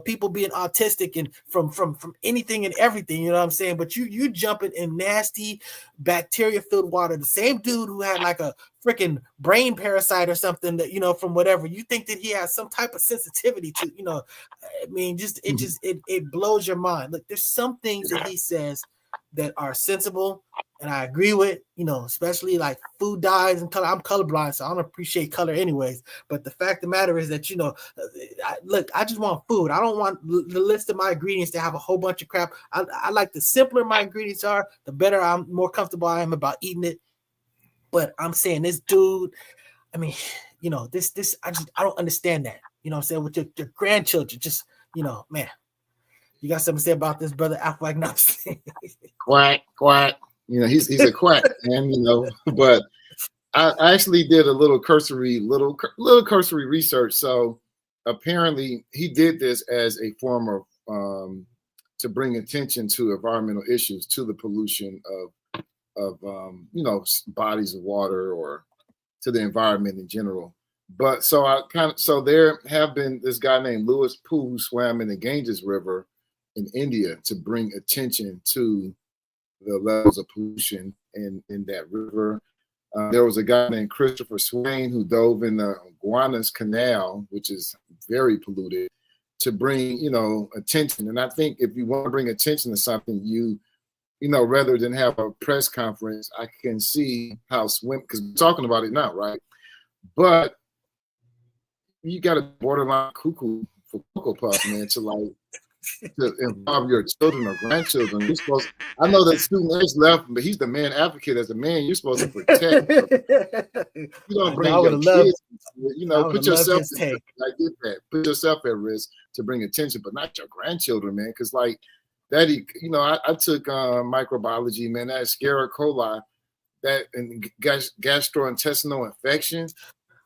people being autistic and from anything and everything, you know what I'm saying? But you jumping in nasty bacteria filled water. The same dude who had like a freaking brain parasite or something that, from whatever, you think that he has some type of sensitivity to, I mean, it blows your mind. Look, there's some things that he says that are sensible and I agree with, especially like food dyes and color. I'm colorblind, so I don't appreciate color anyways. But the fact of the matter is that, I just want food. I don't want the list of my ingredients to have a whole bunch of crap. I like the simpler my ingredients are, the better more comfortable I am about eating it. But I'm saying this dude, I mean, this, I don't understand that. You know what I'm saying? With your grandchildren, just, man. You got something to say about this, brother? I feel like not saying. Quack. He's a quack, man. But I actually did a little cursory research. So apparently, he did this as a form of to bring attention to environmental issues, to the pollution of bodies of water or to the environment in general. But so there have been this guy named Louis Pooh who swam in the Ganges River in India to bring attention to the levels of pollution in that river. There was a guy named Christopher Swain who dove in the Guanas Canal, which is very polluted, to bring, attention. And I think if you want to bring attention to something, rather than have a press conference, I can see how because we're talking about it now, right? But you got a borderline cuckoo for Cocoa Puff, man, to involve your children or grandchildren. You're supposed. I know that student is left, but he's the man advocate. As a man, you're supposed to protect. You don't bring your kids. Put yourself. I get that. Put yourself at risk to bring attention, but not your grandchildren, man. Because Daddy, I took microbiology, man. That Escherichia coli, that and gastrointestinal infection,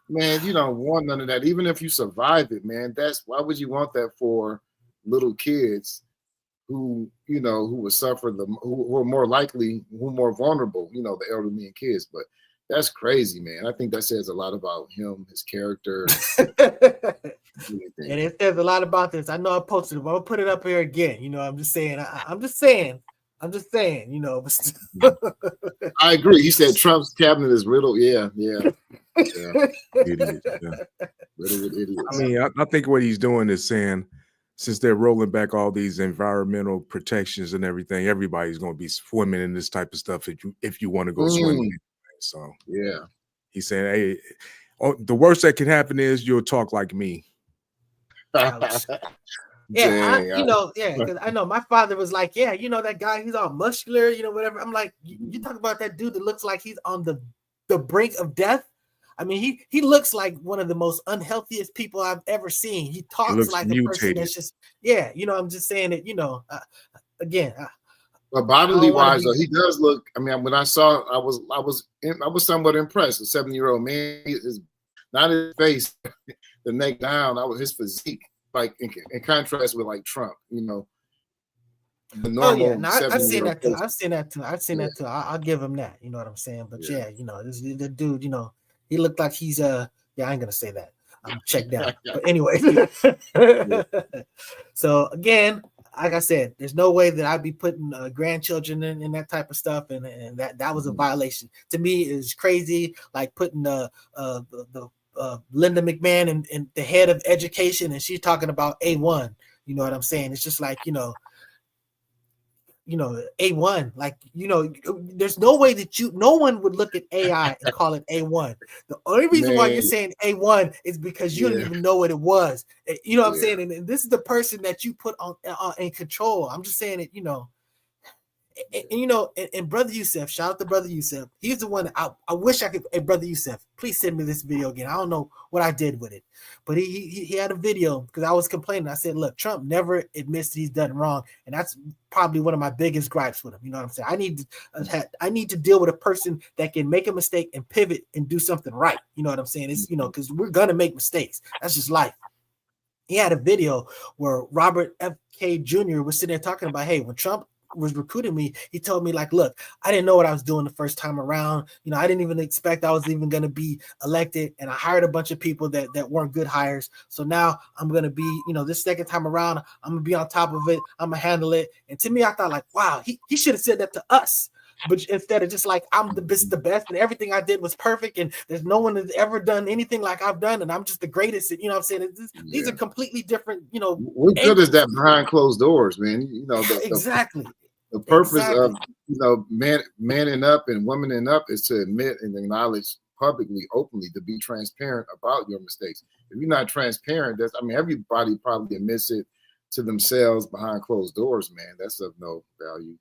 man. You don't want none of that. Even if you survive it, man. Why would you want that for little kids who would suffer who are more likely, who are more vulnerable, the elderly and kids. But that's crazy, man. I think that says a lot about him, his character. And it says a lot about this. I know I posted it, but I'll put it up here again. I'm just saying. I'm just saying. I agree. He said Trump's cabinet is riddled. Yeah. Idiot, yeah. Riddled with idiots. I mean, I think what he's doing is saying, since they're rolling back all these environmental protections and everything, everybody's going to be swimming in this type of stuff if you want to go swimming. So yeah, he's saying, hey, the worst that can happen is you'll talk like me. Because I know my father was like, that guy, he's all muscular, whatever. I'm like, you talk about that dude that looks like he's on the brink of death. I mean, he looks like one of the most unhealthiest people I've ever seen. He talks like a person that's just, I'm just saying that, again. But bodily wise, though, he does look. I mean, when I saw, I was somewhat impressed. A 70-year-old man, is not his face, the neck down. His physique, like in contrast with like Trump, the normal. I've seen that too. I'll give him that. You know what I'm saying? But the dude, he looked like he's I ain't gonna say that. I'm checked out. But anyway. So again, like I said, there's no way that I'd be putting grandchildren in that type of stuff, and that was a violation. To me, it's crazy, like putting the Linda McMahon in the head of education, and she's talking about A1. You know what I'm saying? It's just like, A1, like, there's no way that no one would look at AI and call it A1. The only reason why you're saying A1 is because you don't even know what it was. You know what I'm saying? And this is the person that you put on in control. I'm just saying it, and Brother Youssef, shout out to Brother Youssef. He's the one. I wish I could. Hey, Brother Youssef, please send me this video again. I don't know what I did with it, but he had a video because I was complaining. I said, look, Trump never admits that he's done wrong, and that's probably one of my biggest gripes with him. You know what I'm saying? I need to deal with a person that can make a mistake and pivot and do something right. You know what I'm saying? It's because we're gonna make mistakes. That's just life. He had a video where Robert FK Jr. was sitting there talking about, hey, when Trump was recruiting me, he told me, like, look, I didn't know what I was doing the first time around. I didn't even expect I was even going to be elected. And I hired a bunch of people that weren't good hires. So now I'm going to be, this second time around, I'm going to be on top of it. I'm going to handle it. And to me, I thought, like, wow, he should have said that to us. But instead of just like, I'm the best, and everything I did was perfect, and there's no one that's ever done anything like I've done, and I'm just the greatest. You know what I'm saying? These are completely different, What good is that behind closed doors, man? Exactly. The purpose of, manning up and womaning up is to admit and acknowledge publicly, openly, to be transparent about your mistakes. If you're not transparent, everybody probably admits it to themselves behind closed doors, man. That's of no value.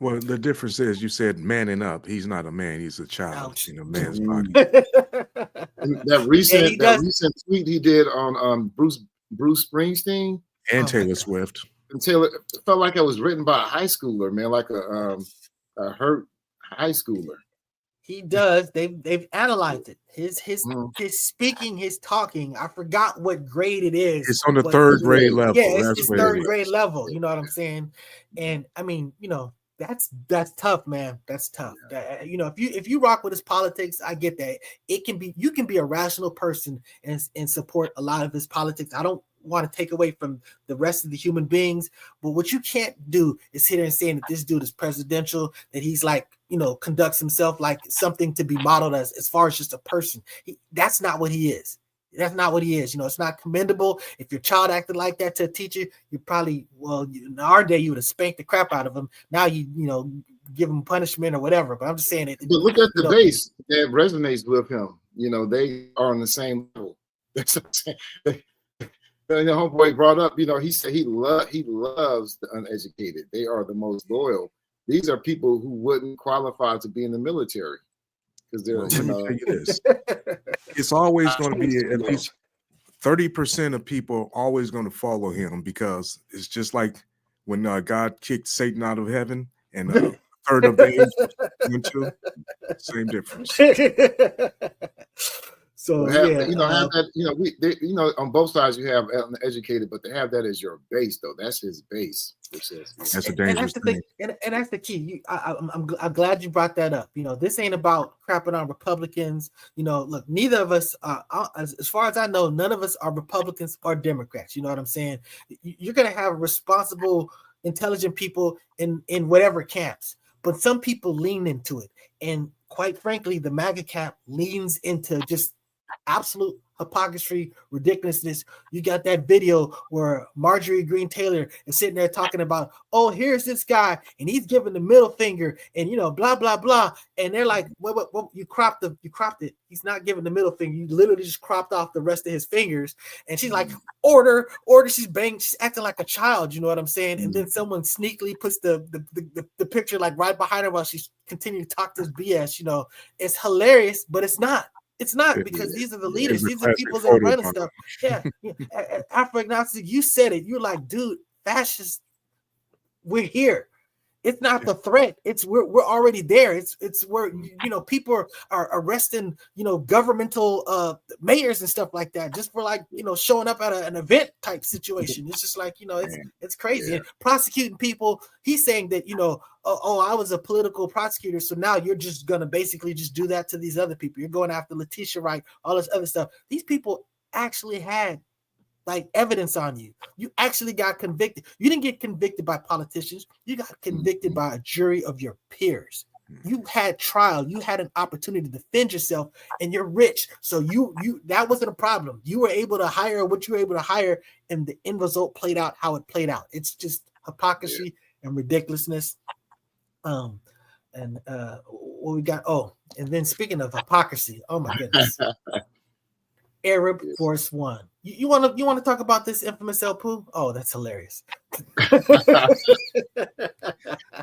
Well, the difference is you said manning up. He's not a man; he's a child in a man's body. That recent tweet he did on Bruce Springsteen and Taylor Swift. And Taylor, it felt like it was written by a high schooler, man, like a hurt high schooler. He does. They've analyzed it. His speaking, his talking. I forgot what grade it is. It's on the third grade level. Yeah, it's third grade level. You know what I'm saying? And I mean, that's tough, man. That's tough. If you rock with his politics, I get that. You can be a rational person and support a lot of his politics. I don't want to take away from the rest of the human beings, but what you can't do is sit here and saying that this dude is presidential, that he's like, conducts himself like something to be modeled as far as just a person. That's not what he is. That's not what he is. It's not commendable. If your child acted like that to a teacher, you probably, in our day, you would have spanked the crap out of him. Now you give him punishment or whatever. But I'm just saying it. But look at the base that resonates with him. They are on the same level. That's what I'm saying. The homeboy brought up, he said he loves the uneducated. They are the most loyal. These are people who wouldn't qualify to be in the military because they're. Let me tell you this: it's always going to be at least 30% of people always going to follow him, because it's just like when God kicked Satan out of heaven and a third of the angels went to. Same difference. So have that, on both sides you have uneducated, but to have that as your base, though, that's his base. That's a dangerous thing. And that's the key. I'm glad you brought that up. This ain't about crapping on Republicans. Look, neither of us, as far as I know, none of us are Republicans or Democrats. You know what I'm saying? You're gonna have responsible, intelligent people in whatever camps, but some people lean into it, and quite frankly, the MAGA camp leans into just absolute hypocrisy, ridiculousness. You got that video where Marjorie Greene Taylor is sitting there talking about, oh, here's this guy and he's giving the middle finger and blah blah blah, and they're like, what you cropped it. He's not giving the middle finger. You literally just cropped off the rest of his fingers. And she's like, order. She's acting like a child. You know what I'm saying? And then someone sneakily puts the picture like right behind her while she's continuing to talk this BS. It's hilarious, but it's not. It's not, because these are the leaders. These are people that run and stuff. Yeah. Afro-agnostic, you said it. You're like, dude, fascists, we're here. It's not the threat. It's we're already there. It's where people are arresting governmental mayors and stuff like that just for showing up at an event type situation. It's just like it's crazy. Yeah. And prosecuting people. He's saying that I was a political prosecutor, so now you're just gonna basically just do that to these other people. You're going after Letitia Wright, all this other stuff. These people actually had evidence on you. You actually got convicted. You didn't get convicted by politicians. You got convicted by a jury of your peers. You had trial. You had an opportunity to defend yourself, and you're rich. So you that wasn't a problem. You were able to hire what you were able to hire, and the end result played out how it played out. It's just hypocrisy and ridiculousness. What we got? Oh, and then speaking of hypocrisy, oh my goodness. Arab Force One. You want to talk about this infamous El Poo? Oh, that's hilarious.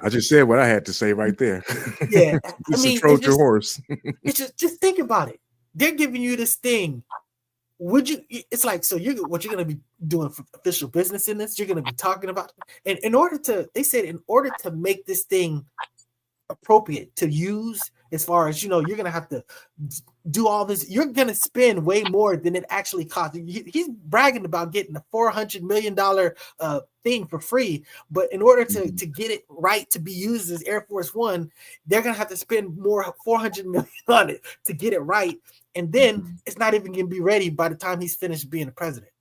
I just said what I had to say right there. Yeah, It's a Trojan horse. It's just think about it. They're giving you this thing. Would you? It's like, so what you're going to be doing for official business in this? You're going to be talking about, and they said in order to make this thing appropriate to use, as far as, you're going to have to do all this. You're going to spend way more than it actually costs. He's bragging about getting a $400 million thing for free, but in order to get it right to be used as Air Force One, they're going to have to spend more, $400 million on it to get it right, and then it's not even going to be ready by the time he's finished being the president.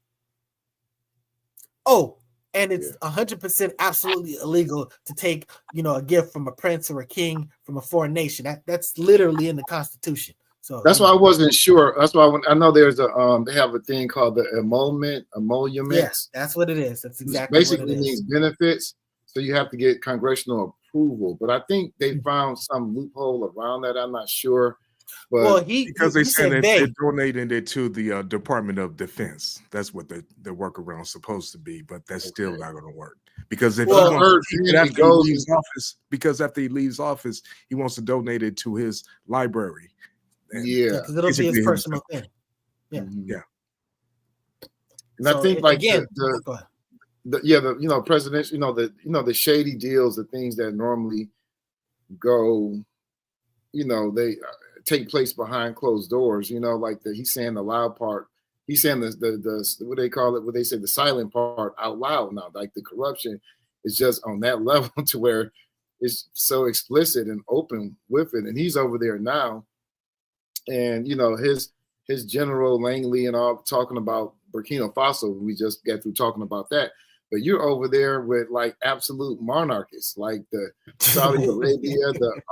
Oh, and it's 100% absolutely illegal to take, a gift from a prince or a king from a foreign nation. That's literally in the Constitution. So that's why I wasn't sure. That's why I know there's they have a thing called the emolument. Yes, that's what it is. That's exactly basically what it is. Means benefits. So you have to get congressional approval. But I think they found some loophole around that. I'm not sure. But because they said they're donating it to the Department of Defense. That's what the workaround's supposed to be, but that's still not going to work. Because if after he leaves office, he wants to donate it to his library. And because it'll be his personal thing. Yeah. And I think the presidential, the shady deals, the things that normally go, they take place behind closed doors, like he's saying the loud part, he's saying the what they call it, what they say, the silent part out loud now. Like the corruption is just on that level to where it's so explicit and open with it. And he's over there now. And his General Langley and all talking about Burkina Faso, we just got through talking about that. But you're over there with like absolute monarchists, like the Saudi Arabia, the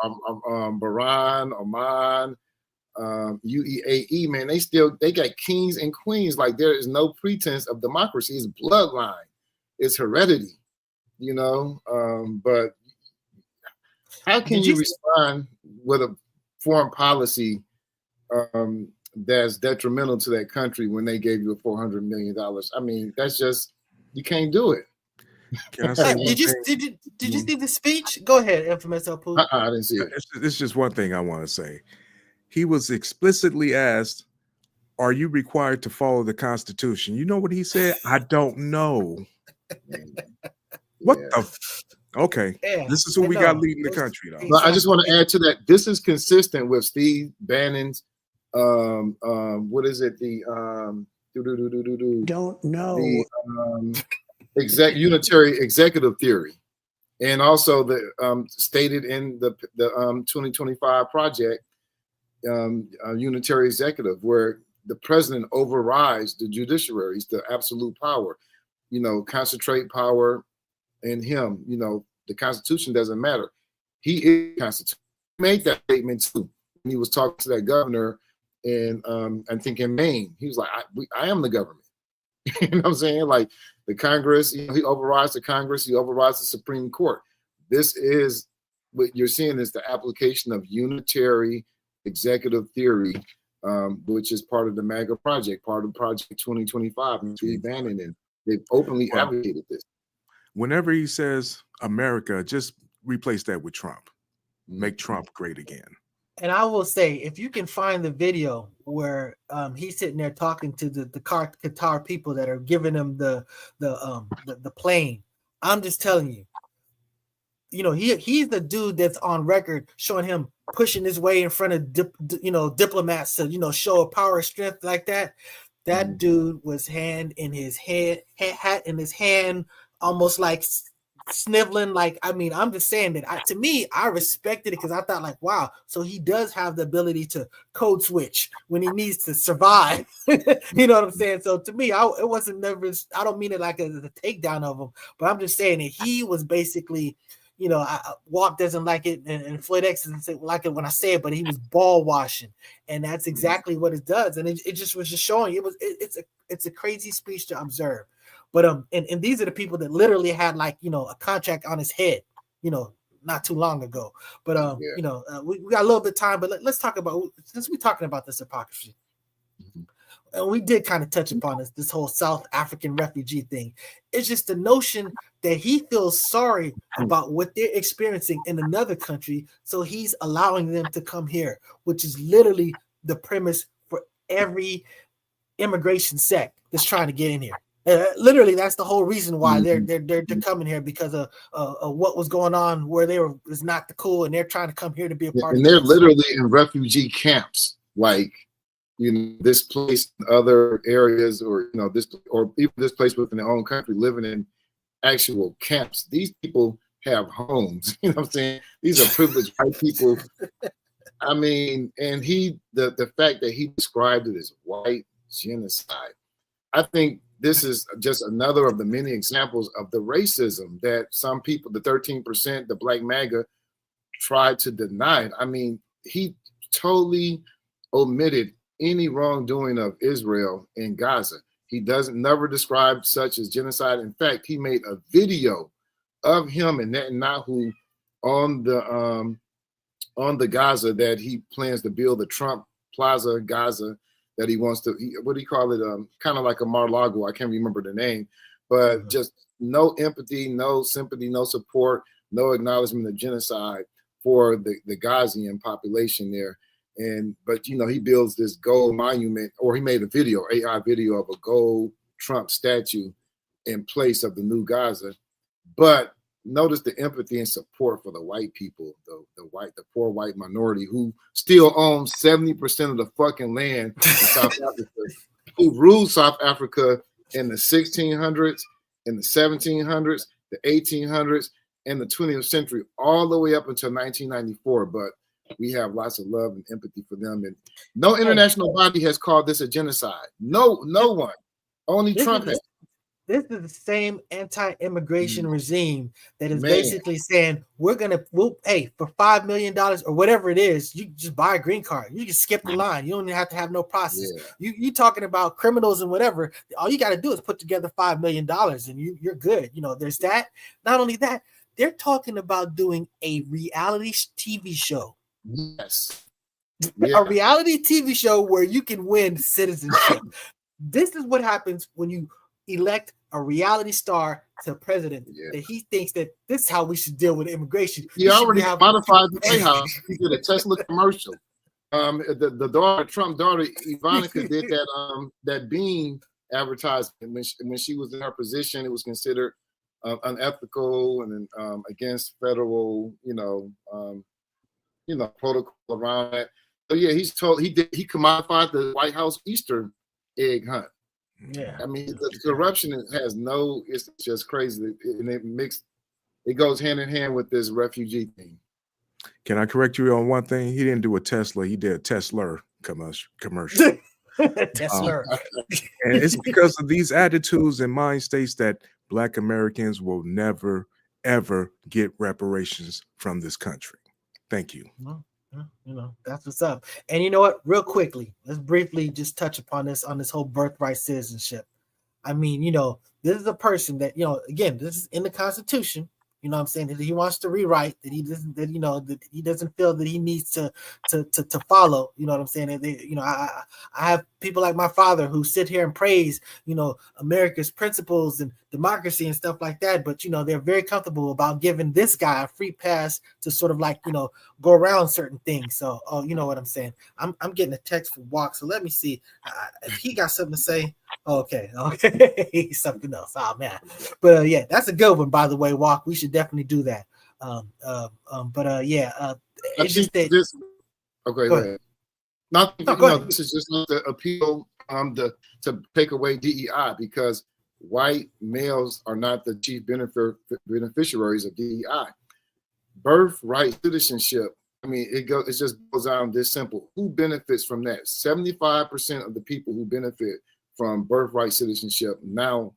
Bahrain, Oman, UAE. Man, they got kings and queens. Like there is no pretense of democracy. It's bloodline, it's heredity, But how can you respond with a foreign policy that's detrimental to that country when they gave you a $400 million? I mean, that's just. You can't do it. Can I say did you see the speech? Go ahead, infamous Apu. I didn't see it. It's just one thing I want to say. He was explicitly asked, "Are you required to follow the Constitution?" You know what he said? I don't know. What the? Okay, this is who we got leading the country, though. But I just want to add to that. This is consistent with Steve Bannon's. What is it? Don't know. The unitary executive theory, and also the stated in the 2025 project, unitary executive, where the president overrides the judiciary. It's the absolute power, concentrate power in him. The Constitution doesn't matter. He is the Constitution. He made that statement too when he was talking to that governor. And I think in Maine, he was like, I am the government. You know what I'm saying? Like the Congress, he overrides the Congress, he overrides the Supreme Court. This is what you're seeing is the application of unitary executive theory, which is part of the MAGA project, part of Project 2025, and Steve Bannon, and they've openly advocated this. Whenever he says America, just replace that with Trump. Make Trump great again. And I will say, if you can find the video where he's sitting there talking to the Qatar people that are giving him the plane, I'm just telling you, he's the dude that's on record showing him pushing his way in front of diplomats to show a power of strength like that. That dude was hat in his hand, almost like sniveling. Like, I mean, I'm just saying that to me, I respected it because I thought, like, wow, so he does have the ability to code switch when he needs to survive. You know what I'm saying? So to me, it wasn't never. I don't mean it like a takedown of him, but I'm just saying that he was basically, Walt doesn't like it, and Floyd X doesn't like it when I say it, but he was ball washing, and that's exactly what it does. And it just was just showing it's a crazy speech to observe. But and these are the people that literally had a contract on his head, not too long ago. But we got a little bit of time, but let's talk about, since we're talking about this hypocrisy. and we did kind of touch upon this whole South African refugee thing. It's just the notion that he feels sorry about what they're experiencing in another country, so he's allowing them to come here, which is literally the premise for every immigration sect that's trying to get in here. Literally, that's the whole reason why they're coming here, because of what was going on where they were is not the cool, and they're trying to come here to be a part. And they're literally in refugee camps, like this place, other areas, or this, or even this place within their own country, living in actual camps. These people have homes. You know what I'm saying? These are privileged white people. I mean, and the fact that he described it as white genocide, I think this is just another of the many examples of the racism that some people, the 13%, the Black MAGA, tried to deny. I mean, he totally omitted any wrongdoing of Israel in Gaza. He never described such as genocide. In fact, he made a video of him and Netanyahu on the Gaza that he plans to build the Trump Plaza Gaza, that he wants to, what do you call it? Kind of like a Mar-a-Lago. I can't remember the name, but just no empathy, no sympathy, no support, no acknowledgement of genocide for the Gazian population there. But he builds this gold monument, or he made a video, AI video of a gold Trump statue in place of the new Gaza. But notice the empathy and support for the white people, the poor white minority who still owns 70% of the fucking land in South Africa, who ruled South Africa in the 1600s, in the 1700s, the 1800s, and the 20th century, all the way up until 1994. But we have lots of love and empathy for them, and no international body has called this a genocide. No one. Only Trump has. This is the same anti-immigration regime that is basically saying we'll hey, for $5 million or whatever it is, you just buy a green card. You can skip the line. You don't even have to have no process. Yeah. You talking about criminals and whatever. All you got to do is put together $5 million and you're good. There's that. Not only that, they're talking about doing a reality TV show. Yes. A reality TV show where you can win citizenship. This is what happens when you elect a reality star to president, that he thinks that this is how we should deal with immigration. He already modified the White House. He did a Tesla commercial. The Trump daughter, Ivanka, did that bean advertisement when she was in her position. It was considered unethical and against federal, protocol around that. So yeah, he commodified the White House Easter egg hunt. Yeah, I mean, the corruption has it's just crazy, and it goes hand in hand with this refugee thing. Can I correct you on one thing? He didn't do a Tesla, he did a Tesla commercial. Tesla. And it's because of these attitudes and mind states that Black Americans will never, ever get reparations from this country. Thank you. That's what's up. And you know what? Real quickly, let's briefly just touch upon this whole birthright citizenship. I mean, this is a person that, again, this is in the Constitution. You know what I'm saying? That he wants to rewrite, that he doesn't, that he doesn't feel that he needs to follow. You know what I'm saying? And I have people like my father who sit here and praise, America's principles and democracy and stuff like that. But they're very comfortable about giving this guy a free pass to sort of go around certain things. So, you know what I'm saying? I'm getting a text from Walk. So let me see if he got something to say. Okay, something else. Oh man, but yeah, that's a good one, by the way, Walk. We should definitely do that. It's just that. Okay, go ahead. Go ahead. This is just the appeal to take away DEI, because white males are not the chief beneficiaries of DEI. Birthright citizenship. I mean, it just goes down this simple. Who benefits from that? 75% of the people who benefit from birthright citizenship now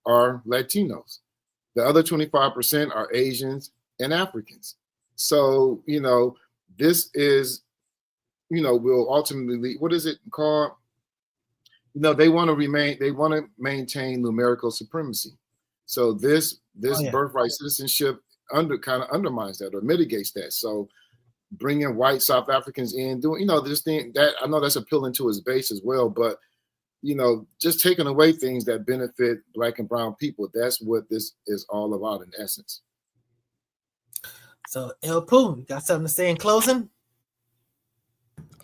are Latinos. The other 25% are Asians and Africans. So, this is, will ultimately, what is it called? They want to maintain numerical supremacy. So this birthright citizenship kind of undermines that or mitigates that. So bringing white South Africans in, doing, this thing that I know that's appealing to his base as well, but just taking away things that benefit Black and brown people. That's what this is all about in essence. So, El Pooh, you got something to say in closing?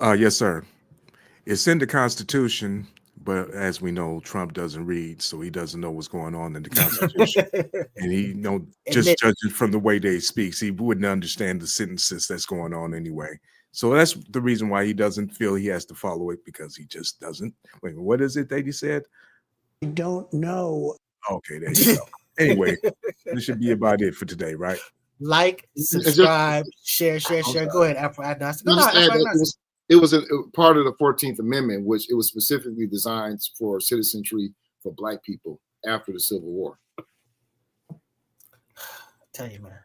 Yes, sir. It's in the Constitution, but as we know, Trump doesn't read, so he doesn't know what's going on in the Constitution. And he just judging from the way they speaks, he wouldn't understand the sentences that's going on anyway. So that's the reason why he doesn't feel he has to follow it, because he just doesn't. Wait, what is it that he said? I don't know. Okay, there you go. Anyway, this should be about it for today, right? Like, subscribe, share. Go ahead, Afro. It was a part of the 14th Amendment, which it was specifically designed for citizenry for Black people after the Civil War. Tell you, man.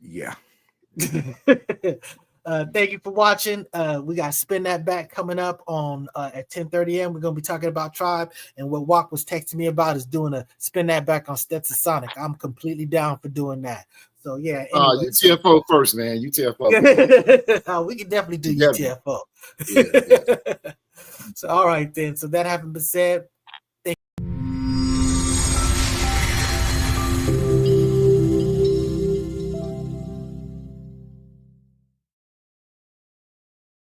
Yeah. Thank you for watching. We got Spin That Back coming up on at 10:30 a.m. We're gonna be talking about Tribe, and what Walk was texting me about is doing a Spin That Back on Stetson Sonic. I'm completely down for doing that. So yeah. Anyway, UTFO first, man. UTFO. We can definitely do UTFO. UTFO. So all right then. So that having been said,